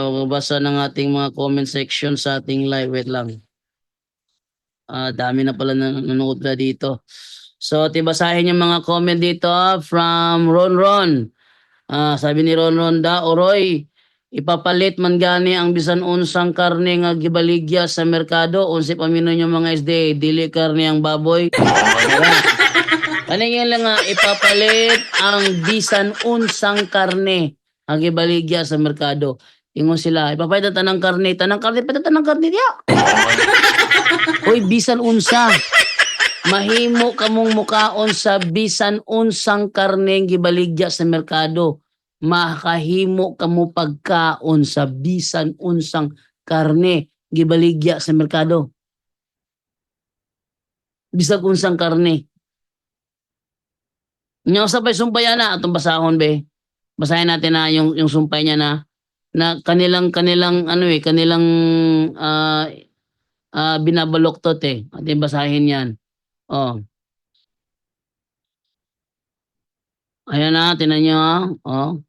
pagbabasa ng ating mga comment section sa ating live. Wait lang. Dami na pala nanonood na dito. So, tibasahin yung mga comment dito from Ron. Sabi ni Ron Oroy, ipapalit man gani ang bisan unsang karne nga gibaligya sa merkado, unsi paminon yung mga SD, dili karne ang baboy. Paningin lang nga, ipapalit ang bisan unsang karne nga gibaligya sa merkado. Ingon sila, ipapalit tanang karne diya. Hoy, bisan unsa. Mahimo kamong mukaon sa bisan unsang karneng gibaligya sa merkado. Makahimo kamo pagkaon sa bisan unsang karne gibaligya sa merkado. Bisan unsang karne. Nya sabay sumpay na atong basahon be. Basahin natin na yung sumpay niya na kanilang binabaloktot eh. Ating basahin yan. Oh. Ayan na, tinan nyo. Oh.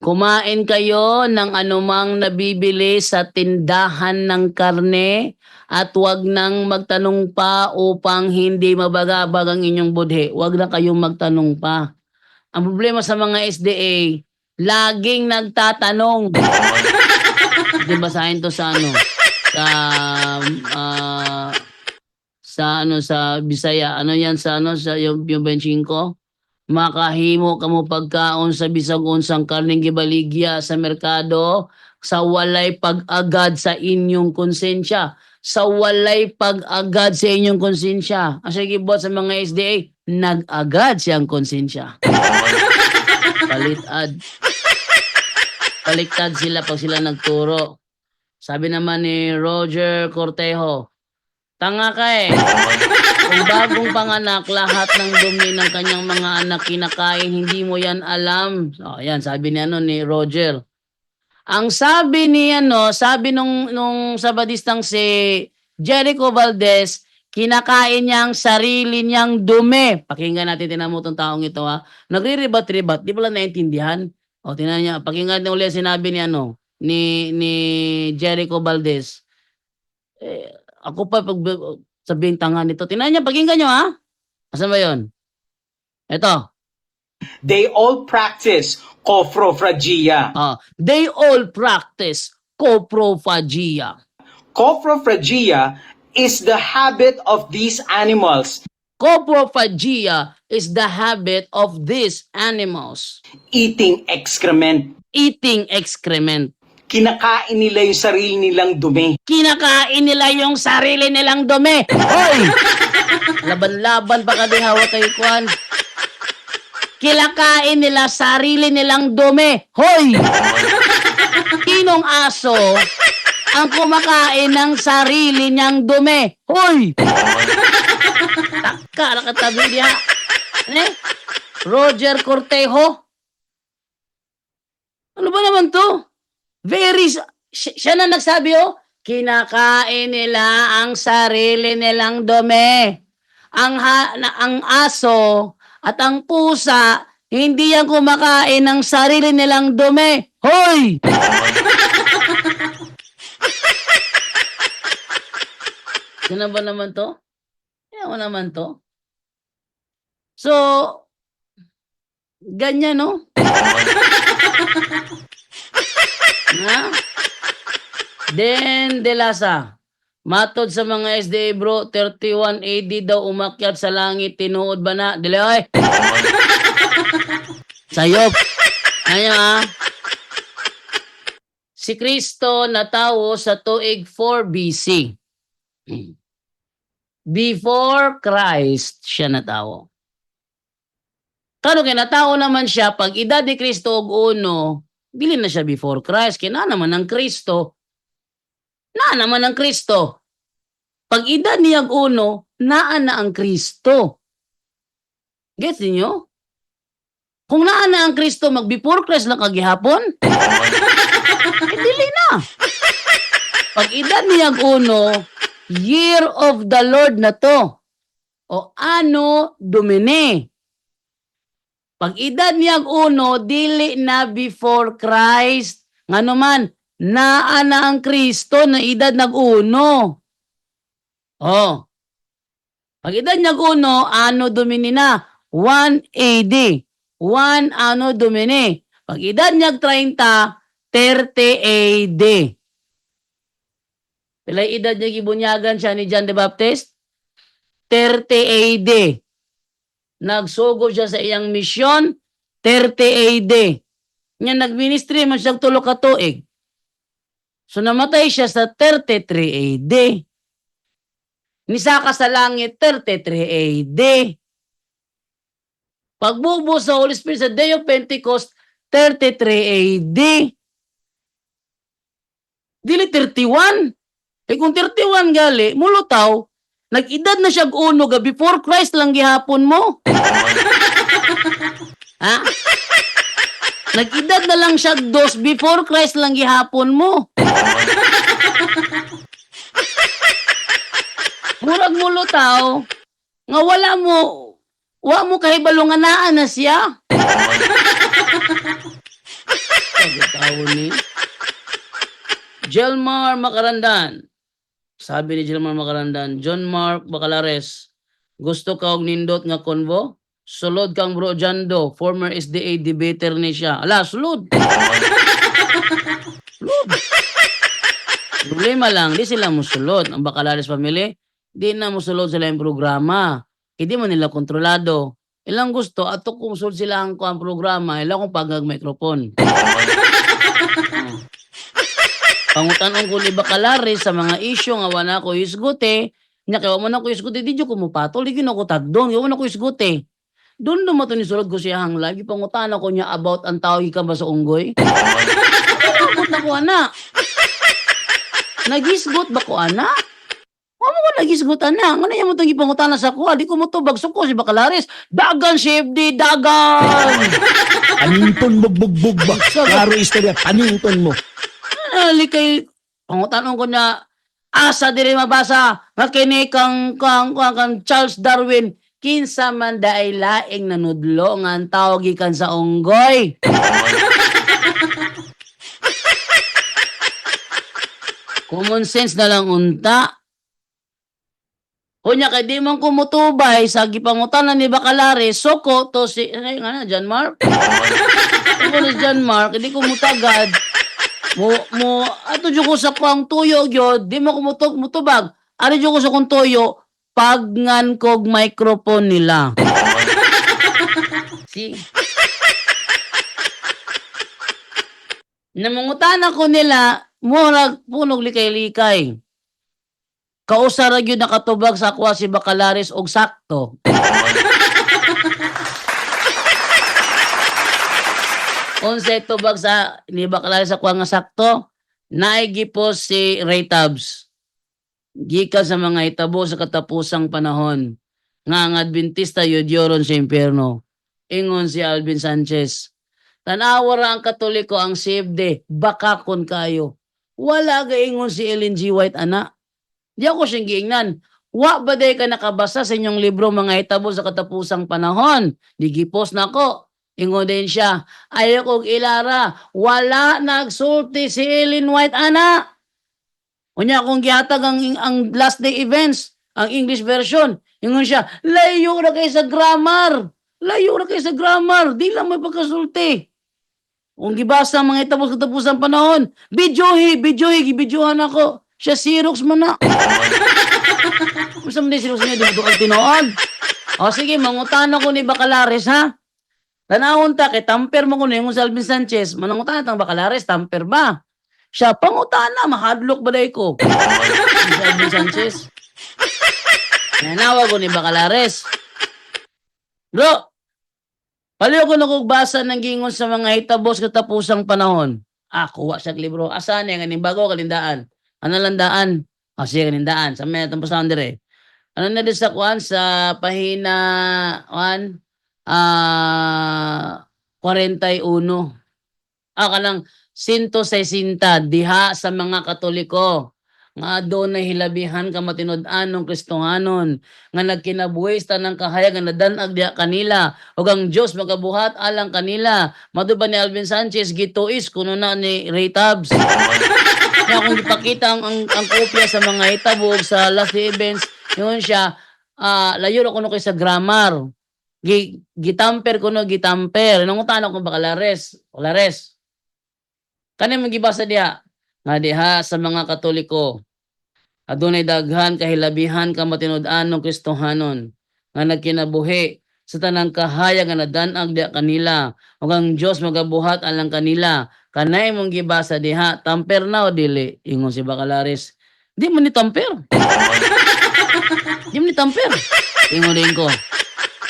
Kumain kayo ng anumang nabibili sa tindahan ng karne at huwag nang magtanong pa upang hindi mabagabag ang inyong budhe. Huwag na kayong magtanong pa. Ang problema sa mga SDA, laging nagtatanong. Di basahin to sa ano? Sa Bisaya. Ano yan sa ano? Sa yung 25? Makahimo kamo pagkaon sa bisag unsang karning gibaligya sa merkado sa walay pag-agad sa inyong konsensya. Sa walay pag-agad sa inyong konsensya. Asa gibot sa mga SDA, nag-agad siyang konsensya. Baliktad sila pag sila nagturo. Sabi naman ni Roger Cortejo, tanga ka eh. Kung bagong panganak, lahat ng dumi ng kanyang mga anak kinakain, hindi mo yan alam. So, ayan, sabi ni ni Roger. Ang sabi ni sabi nung sabadistang si Jericho Valdez, kinakain niya ang sarili niyang dumi. Pakinggan natin, tinan mo itong taong ito ha. Nagre-ribat-ribat, di pala naintindihan. O, tinan niya, pakinggan niya ulit sinabi ni Jericho Valdez. Ako pa sabihin tanga nito. Tinan niya, pakinggan niyo ha. Asan ba yun? Ito.
They all practice coprophagia.
They all practice coprophagia.
Coprophagia is the habit of these animals
Coprophagia is the habit of these animals.
eating excrement.
Eating excrement.
Kinakain nila yung sarili nilang dumi.
Kinakain nila yung sarili nilang dumi. Hoy! Laban-laban pa ka di hawak kay Kwan. Kinakain nila sarili nilang dumi. Hoy! Kinong aso ang kumakain ng sarili niyang dumi. Hoy! Taka, nakatabi niya. Roger Cortejo. Ano ba naman to? Siya na nagsabi kinakain nila ang sarili nilang dumi. Ang aso at ang pusa, hindi yan kumakain ng sarili nilang dumi. Hoy! Yan ba naman to? Yan mo naman to? So, ganyan no? Then, De Lasa, matod sa mga SDA bro, 31 AD daw umakyat sa langit, tinuod ba na? Dili oy! Sayop! Ano Si Kristo natawo sa tuig 4 BC. Before Christ siya natawo. Kano kaya natawo naman siya, pag edad ni Kristo og uno, dili na siya before Christ. Kaya naman ang Kristo. Naman ang Kristo. Pag edad niya uno, na ang Kristo. Gets niyo? Kung na ang Kristo, mag-before Christ lang kagihapon, dili na. Pag edad niya uno, year of the Lord na to. O ano Domini. Pag edad niya uno, dili na before Christ. Nga naman, naa na ang Kristo na edad nag-uno. Pag edad nag-uno, ano Domini na? 1 AD. 1 ano Domini. Pag edad niya 30, 30 AD. Pilay edad niya gibunyagan siya ni John the Baptist? 30 AD. Nagsugo siya sa iyang misyon, 30 AD. Nga nagministry man siya tulo ka tuig. So namatay siya sa 33 AD. Nisaka sa langit, 33 AD. Pagbubo sa Holy Spirit sa Day of Pentecost, 33 AD. Dili 31. Kung 31 gali, mulutaw, nag-edad na siya uno ga before Christ lang gihapon mo. Ha? Nag-edad na lang siya dos before Christ lang gihapon mo. Murag mulutaw, nga wala mo kahibalo nga naa na siya. Pagkatawon ni Jelmar Macarandan. Sabi ni Jelmar Macarandan, John Mark Bacalares, gusto ka og nindot nga konvo? Sulod kang bro Jando, former SDA debater ni siya. Ala, sulod. Sulod. Problema lang, di sila musulod. Ang Bacalares family, di na musulod sila yung programa. Hindi mo nila kontrolado. Ilang gusto, ato kung sulod sila ang programa, ilang kung pagag-microphone. Pangutanon ko ni Bacalares sa mga isyu nga wala ko isgote, nya kaya mo na ko isgote, di ko mupatol, di ko tagdon, kaya mo na ko isgote. Doon naman ito nisulod ko siya hang lagi, pangutanan ko niya about ang tawag ka ba sa unggoy. Nagis na ko, ana. Nagisgot ba ko, ana? Ano ko nagisgot, ana? Ano yan mo itong ipangutanan sa kuha? Di ko mo ito bagso ko si Bacalares. Dagan, Shefdi, dagan!
Paninton mo bugbog ba? Klaro istorya, paninton mo.
Kay pangutanon ko na asa diri mabasa nga kini kang Charles Darwin kinsa man daay laing nanudlo nga ang tawag gikan sa unggoy. Common sense na lang unta. Kunya kay di man kumutubay sa gipangutanan ni Bacalares soko to si nga na John Mark. Ako ni John Mark di ko mutagad. Mo ato jud ko sa kuang tuyo gyud di mo mutubag ari jud ko sa kung tuyo pagngan kog microphone nila. See? Namungutan ako nila murag punog likay-likay. Kausara gyud nakatubag sa kuha si Bacalares og sakto. Unsay tubag sa ni Bacalares sa kuha nga sakto, naigipos si Ray Tabs. Gikan sa mga hitabo sa katapusang panahon. Nga ang Adventista yudyoron sa impyerno. Ingon si Alvin Sanchez. Tanawara ang Katoliko ang CFD, bakakon kayo. Wala ga ingon si Ellen G. White, ana. Di ako siyang giingnan. Wa ba day ka nakabasa sa inyong libro mga hitabo sa katapusang panahon? Digipos na ko. Ingon din siya, ayaw kong ilara, wala nagsulti si Ellen White, ana. Unya kung gihatag ang last day events, ang English version, ingon siya, layo na kayo sa grammar. Layo na kayo sa grammar, di lang may pagkasulti. Kung gibasa ang mga itapos katapusang panahon, gibidyohan ako. Siya Xerox man na. Kung saan mo Xerox niya, di mo doon tinood. O sige, mangutana ko ni Bacalares, ha? Tanawon ta, kay tamper mo ko na yung Alvin Sanchez, manangutana tang Bacalares, tamper ba? Siya, pangutana, mahadlok ba day ko? Si Alvin Sanchez. Nanawag ko ni Bacalares. Bro, paliw ko nakugbasa ng gingon sa mga hitabos katapusang panahon. Kuha siya libro. Asan yan? Ganing bago kalindaan. Ano landaan? Siya kalindaan. Sa may natang pasahan dire. Ano na din sa kuhan? Sa pahina 41. Kanang 160 diha sa mga Katoliko. Nga doon na hilabihan ka matinud-an ng Kristohanon. Nga nagkinabuhi sa tanang kahayag nga nadanag diha kanila. Ug ang Dios magabuhat alang kanila. Maduba ni Alvin Sanchez gituis kuno na ni Ray Tabs. Kaya kung ipakita ang kopya sa mga hitabog sa last day events, yun siya, layo na kuno kay sa grammar. Gitamper kuno gitamper. Nangutan ako Bacalares. Kani magibasa diha nga diha sa mga Katoliko. Adunay daghan kahilabihan ka matinud-an ng Kristohanon nga nagkinabuhi sa tanang kahayag nga nadanag diha kanila. Ug ang Dios magabuhat alang kanila. Kanay mong gibasa diha, tamper na o dili? Ingon si Bacalares. Di mo ni tamper. Di mo ni tamper. Ingon din ko.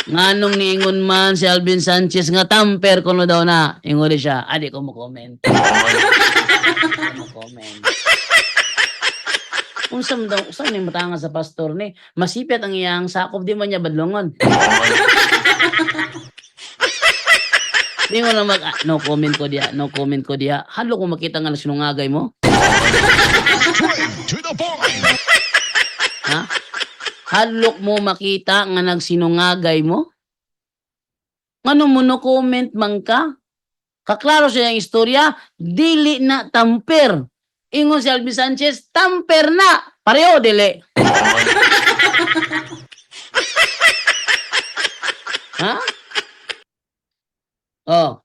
Nganong niingon man si Alvin Sanchez nga tamper kuno daw na. Ingon din siya. Di ko mo comment. Unsam daw, saan yung matanga sa pastor ni? Masipit ang iyang sakop, di man niya badlongon. Di mo na no comment ko diya. Halo kung makita nga na sinungagay mo.
Straight to the point.
Ha? Hadlok mo makita nga nagsinungagay mo? Ano mo no comment man ka? Kaklaro siya yung istorya, dili na tamper. Ingon si Alvin Sanchez, tamper na. Pareho, dili. Ha? Oh.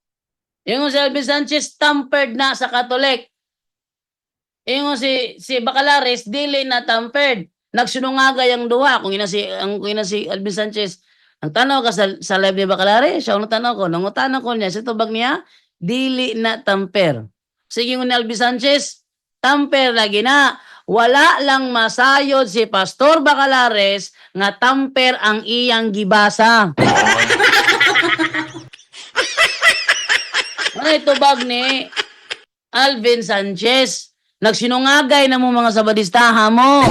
Ingon si Alvin Sanchez, tampered na sa Katolik. Ingon si Bacalares, dili na tampered. Nagsunungagay ang duha. Kung ina si Alvin Sanchez, ang tanaw ka sa live ni Bacalares, siya ang tanaw ko. Nangutana ko niya, sa tubag niya, dili na tamper. Sige ni Alvin Sanchez, tamper lagi na. Wala lang masayod si Pastor Bacalares nga tamper ang iyang gibasa. Ano itubag ni Alvin Sanchez? Nagsinungagay na mo mga sabadistaha mo.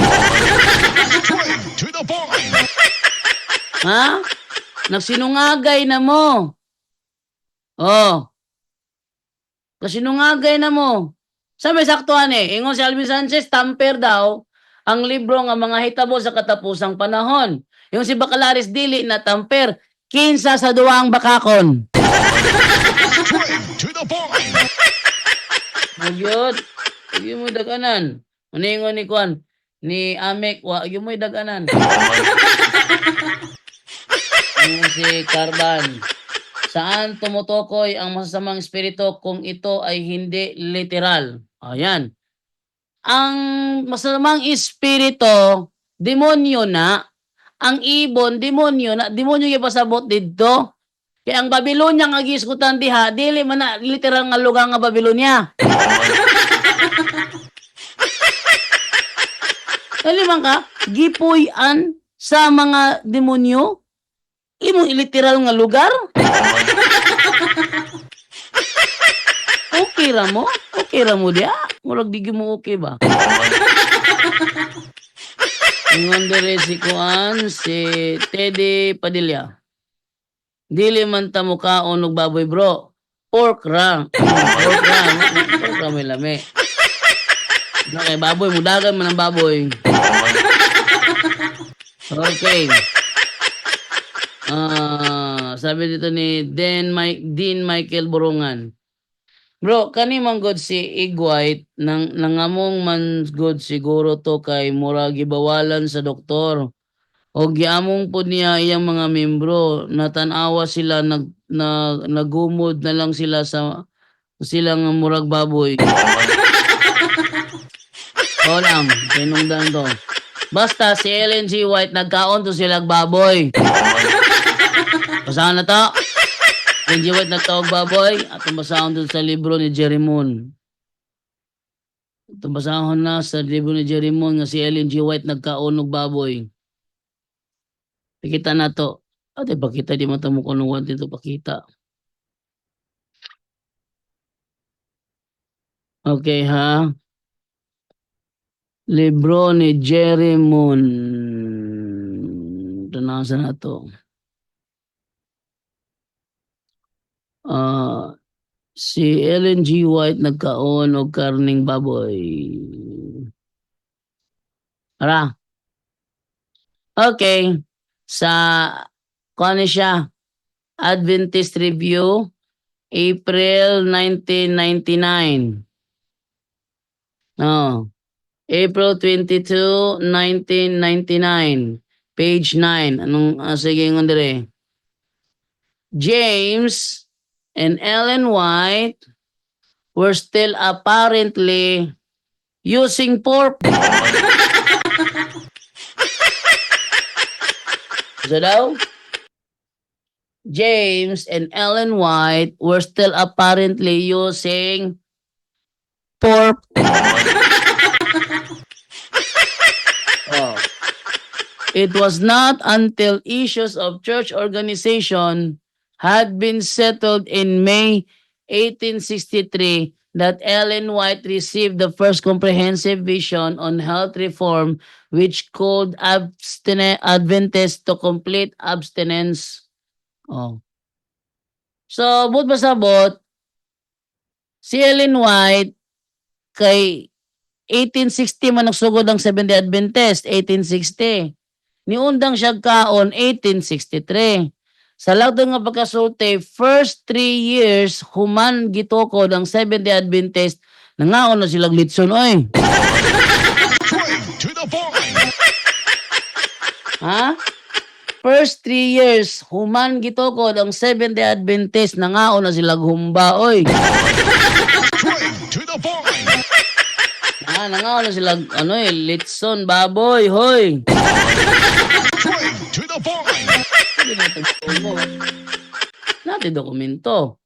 Straight to the point.
Ha? Nagsinungagay na mo. Oh. Nagsinungagay na mo. Sabi saktuhan ingon si Alvin Sanchez, tamper daw ang libro nga mga hitabo sa katapusang panahon. Yung si Bacalares dili na tamper, kinsa sa duwang bakakon.
Straight to the point.
Magyod. Huwag mo daganan. Maningon ni Kwan. Ni Amek. Huwag mo daganan. Yung si Carban. Saan tumutukoy ang masasamang espiritu kung ito ay hindi literal? Ayan. Ang masasamang espiritu, demonyo na. Ang ibon, demonyo na. Demonyo yung pasabot dito. Kaya ang Babylonia nga giskutan diha, dili man na literal nga lugar nga Babylonia. Dali man ka, gipuy-an sa mga demonyo, imong literal nga lugar. Okay ra mo? Okay ra mo diya? Murag di mo okay ba? Ingon dire si Kuan, si Teddy Padilla. Dili man ta mukaon og baboy bro. Pork ra. Pork ra. Pork ra may lami. Okay, baboy. Mudagan man ang baboy. Okay. Sabi dito ni Dean Michael Burungan. Bro, kani man god si Igwite nangamong man god siguro to kay mura gibawalan sa doktor. O giamong po niya iyang mga membro, natanawa sila, nagumod na lang sila sa silang murag baboy. O lang, pinungdan to. Basta si Ellen G. White, nagkaon to silang baboy. Basahan na to. Ellen G. White nagkaog baboy, at basahon to sa libro ni Jerry Moon. At basahon na sa libro ni Jerry Moon nga si Ellen G. White nagkaon og baboy. Pakita na to. Ate, pakita di mata mo kung ano dito pakita. Okay, ha? Libro ni Jerry Moon. Tanasan na to. Si Ellen G. White nagkaon og karning baboy. Ara. Okay. Sa kung siya, Adventist Review, April 1999. April 22, 1999. Page 9. Anong, sige nga dire. James and Ellen White were still apparently using pork. So daw, James and Ellen White were still apparently using pork. It was not until issues of church organization had been settled in May 1863 that Ellen White received the first comprehensive vision on health reform which called Adventists to complete abstinence. So, but basabot, si Ellen White kay 1860 man nagsugod ang Seventh-day Adventist, 1860. Niundang siya kaon 1863. Sa lahat nga pagkasulti, first 3 years, human gitoko ng Seventh-day Adventist, nangaon na silang litson, oy.
Straight to the point.
Ha? First 3 years, human gitoko ng Seventh-day Adventist, nangaon na silang humba, oy.
Straight to the point.
Nangaon na silang, litson, baboy, hoy.
Straight to the point.
Hindi natin mo. Natin dokumento.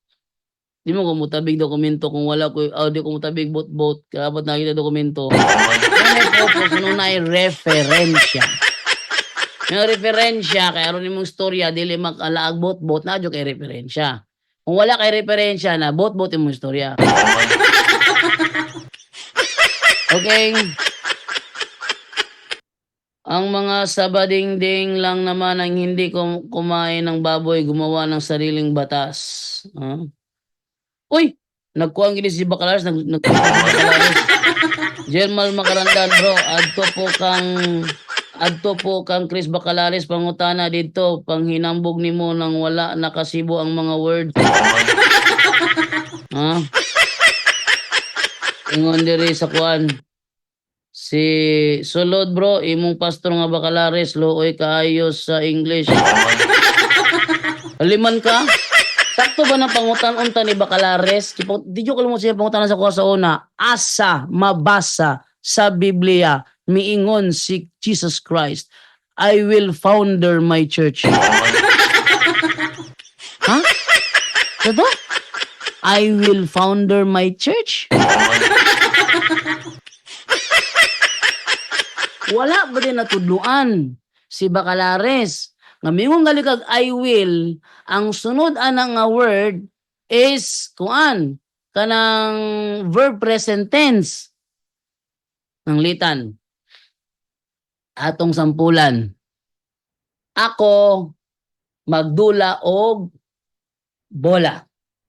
Di mo kumutabig dokumento kung wala ko, di kumutabig bot-bot, kapat nakita dokumento. May purpose, nung na referensya. May referensya, kaya rin mong storya, dili makalaag bot-bot, na kay referensya. Kung wala kay referensya na, bot-bot yung storya. Okay. Ang mga sabadingding lang naman ang hindi kumain ng baboy, gumawa ng sariling batas. Uy! Nagkuhang gini si Bacalares, nagkuhang si Bacalares. Germal Makarandan, bro. Adto po kang Chris Bacalares, pangutana dito, panghinambog nimo nang wala nakasibo ang mga word. Ingon diri sa kuan. Si Sulod, bro, imong pastor nga Bacalares, looy kaayo sa English. Aliman ka? Sakto ba ng pangutan-unta ni Bacalares? Di ko mo siya pangutan sa kuha sa una. Asa mabasa sa Biblia, miingon si Jesus Christ, I will founder my church. Ha? Ito? I will founder my church? Wala ba din natudluan si Bacalares? Nga mingong galikag I will, ang sunod anang nga word is kuan kanang verb present tense ng litan. Atong sampulan. Ako magdula og bola.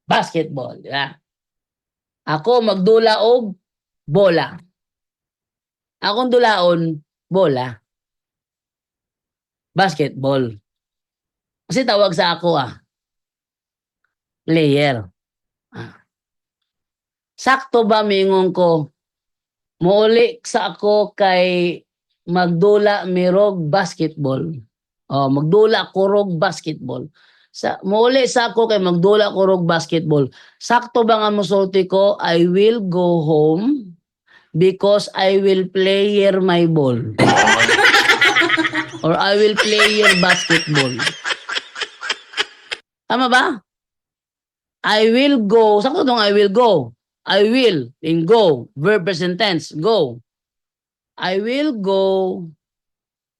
Basketball, di ba? Ako magdula og bola. Akong dulaon bola. Basketball. Kasi tawag sa ako player. Sakto ba mingon ko muuli sa ako kay magdula mirog basketball. Magdula ko rog basketball. Muuli sa ako kay magdula ko rog basketball. Sakto ba nga musulti ko, I will go home because I will play here my ball. Or I will play here basketball. Tama ba? I will go. Sakto dong I will go. I will. In go. Verb present tense. Go. I will go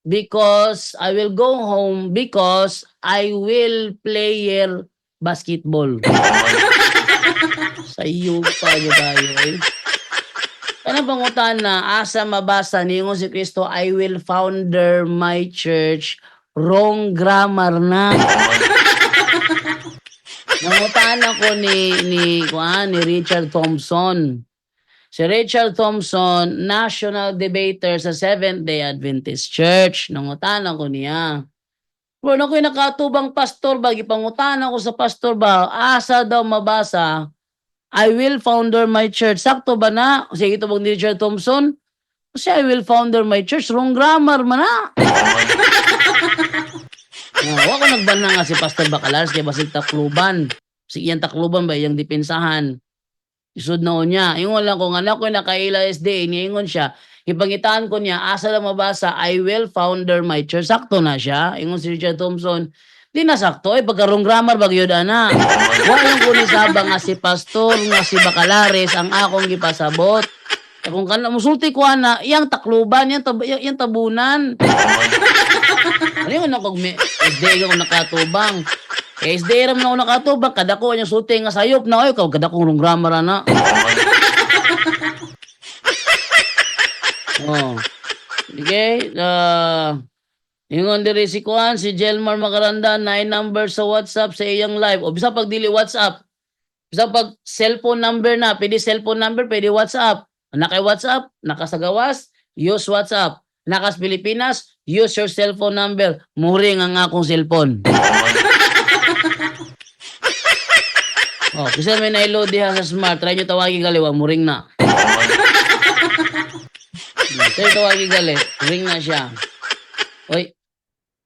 because I will go home because I will play here basketball. Sa iyo pa tayo eh. Ano pangutan na asa mabasa ningon si Kristo, I will founder my church. Wrong grammar na. Nangutan ako ni Richard Thompson. Si Richard Thompson, national debater sa Seventh-day Adventist Church. Nangutan ako niya. Pero ako'y nakatubang pastor ba, gipangutan ako sa pastor ba, asa daw mabasa, I will founder my church. Sakto ba na? Sige, ito bang ni Richard Thompson? Kasi I will founder my church. Wrong grammar man na. Ako nagbana nga si Pastor Bacalares kaya basig takluban. Sige yan takluban ba, yung depensahan. Isod na niya. Ingon lang ko, anak ko nakaila SD, iniingon siya. Ipangitaan ko niya, asa lang mabasa, I will founder my church. Sakto na siya. Ingon si Richard Thompson, di na sakto, pagkarong grammar bagyod ana. Walang kunisaba nga si pastor nga si Bacalares ang akong gipasabot. Kung kana musulti ko ana, iyang takluban, iyang tabunan. Ano man ako SD ko nakatubang. SD ram na ako nakatubang, kada ko nya sulti nga sayop na oy, kada ko rong grammar ana. Okay, ingon diri si Kuan, si Jelmar Macaranda, 9 number sa WhatsApp sa iyang live. O bisa pag dili WhatsApp. Bisa pag cellphone number na, pwede cellphone number, pwede WhatsApp. Nakay WhatsApp, nakasagawas, use WhatsApp. Nakas Pilipinas, use your cellphone number. Muring ang akong cellphone. Oh, kasi may na-load diha sa smart. Try nyo tawagin kaliwa, muring na. Try tawagin gali, ring na siya. Oy,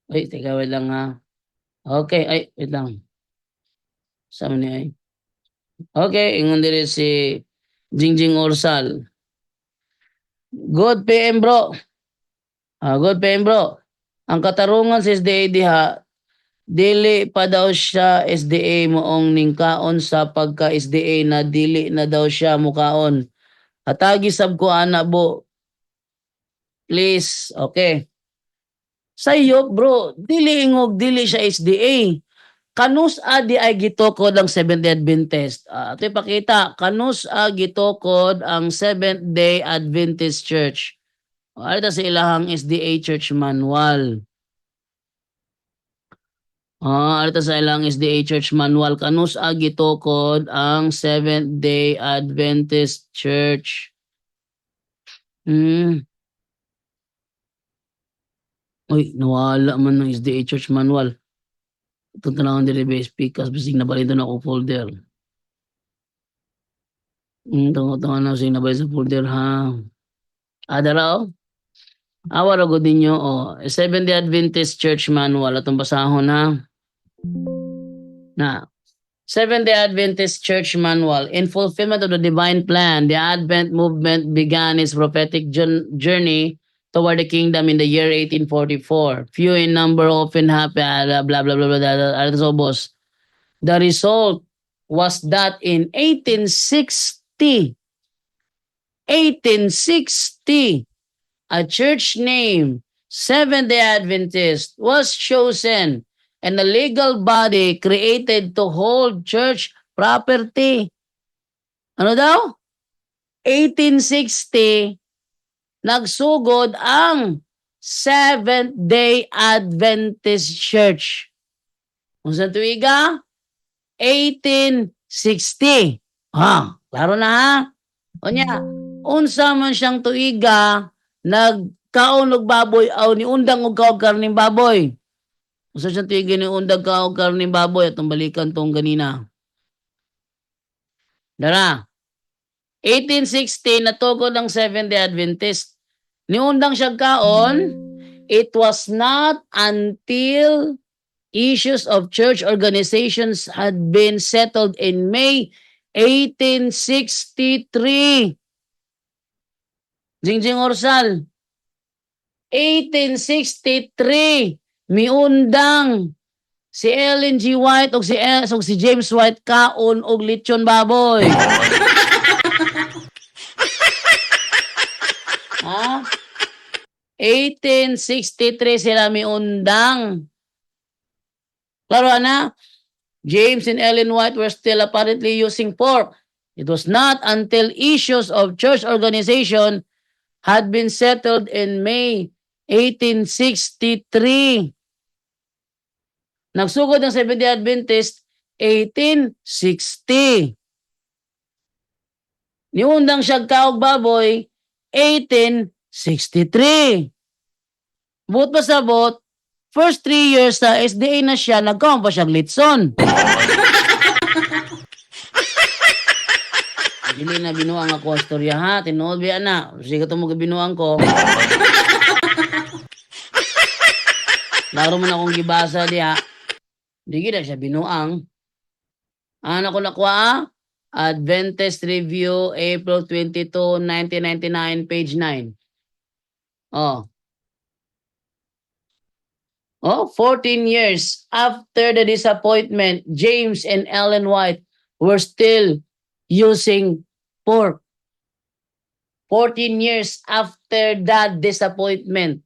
teka, wait lang ha. Okay, ay, wait lang. Sama niya ay. Okay, ingon diri si Jingjing Orsal. Good PM bro. Good PM bro. Ang katarungan sa SDA diha, dili pa daw siya SDA moong ningkaon sa pagka SDA na dili na daw siya mukaon. Atagi sab ko ana bo. Please, okay. Sayo bro, dili ingog dili siya SDA. Kanus di ay gitokod ang Seventh-day Adventist. Ito ipakita, kanus gitokod ang Seventh-day Adventist Church. Ito sa ilahang SDA Church Manual. Ito sa ilahang SDA Church Manual. Kanus gitokod ang Seventh-day Adventist Church. Uy, nawala man ng SDA Church Manual. Ito tanawang diri BSP kas bisig na balito na ako folder. Tungo-tungo na bisig na balito sa folder ha. Adara o? Awara ko din nyo o. Seventh-day Adventist Church Manual. Atong basahon ha. Na. Seventh-day Adventist Church Manual. In fulfillment of the divine plan, the Advent movement began its prophetic journey toward the kingdom in the year 1844. Few in number, often happy, blah, blah, blah, blah, blah, boss. The result was that in 1860, a church name, Seventh-day Adventist, was chosen and a legal body created to hold church property. Ano daw? 1860, nagsugod ang Seventh-day Adventist Church. Kung sa tuiga? 1860. Klaro na ha? O niya, unsa man siyang tuiga, nagkaon og baboy, aw ni undang og kaog karning baboy. Unsa siyang tuiga ni undang kaog karning baboy, atong balikan tong ganina. Dara. 1860, natugod ang Seventh-day Adventist. Niundang siya kaon, it was not until issues of church organizations had been settled in May 1863. Jingjing Orsal, 1863, miundang si Ellen G. White o si James White kaon og lechon baboy. 1863 sila miundang. Klaro na? James and Ellen White were still apparently using pork. It was not until issues of church organization had been settled in May 1863. Nagsugod ng Seventh-day Adventist 1860. Niundang siya kaog baboy 1863. Buot pa sa buot, first 3 years sa SDA na siya, nagkaon pa siyang litson. Dili na binuang ako ang storya ha, tinuod biya na. Sige ito mo binuang ko. Laro man akong gibasa diha. Dili na siya binuang. Ano ko nakuha? Adventist Review, April 22, 1999, page 9. 14 years after the disappointment, James and Ellen White were still using pork. 14 years after that disappointment.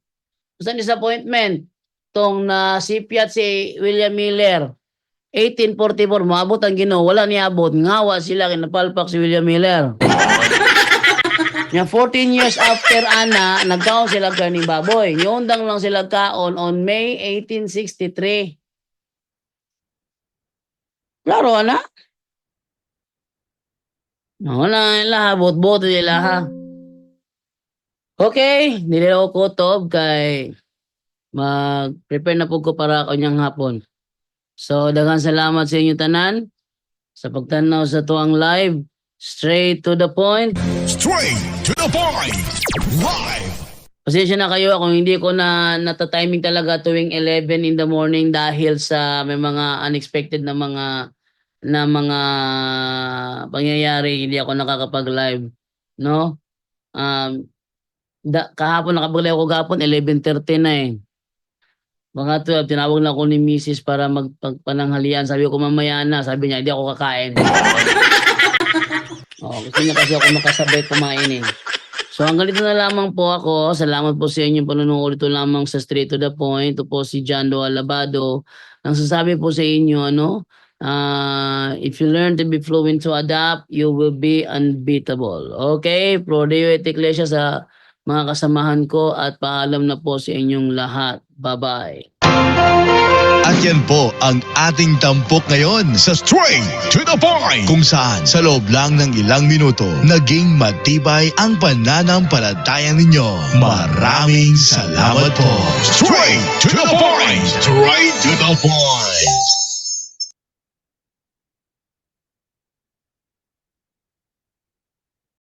Saan disappointment? Tong nasipyat si William Miller. 1844, maabot ang Ginoo, wala niabot, ngawa sila, kinapalpak si William Miller. Yung 14 years after ana, nagkaon sila karning baboy. Niundang lang sila kaon on May 1863. Klaro ana? Wala nila, bot-bot nila ha. Okay, nililo ko to kay mag-prepare na po ko para kanyang hapon. So, daghang salamat sa inyo tanan sa pagtanaw sa tuang live. Straight to the point.
Straight to the point. Live.
Pasensya na kayo kung hindi ko na nata-timing talaga tuwing 11 in the morning dahil sa may mga unexpected na mga pangyayari, hindi ako nakakapag-live, no? Kahapon nakapag-live ako kahapon 11:30 na eh. Mga 12, tinawag na ako ni Mrs. para magpananghalian. Sabi ko mamaya na, sabi niya hindi ako kakain. Gusto niya kasi ako makasabay kumain eh. So hanggang dito na lamang po ako. Salamat po sa inyong panonood. Ito lamang sa Straight to the Point. Ito po si Jando Alabado. Ang sasabi po sa inyo, if you learn to be fluent to adapt, you will be unbeatable. Okay? Prodeo et Iglesia sa mga kasamahan ko at paalam na po sa inyong lahat. Bye-bye.
At yan po ang ating tampok ngayon sa Straight to the Point, kung saan sa loob lang ng ilang minuto naging matibay ang pananampalataya ninyo. Maraming salamat po. Straight to the Point. Straight to the Point.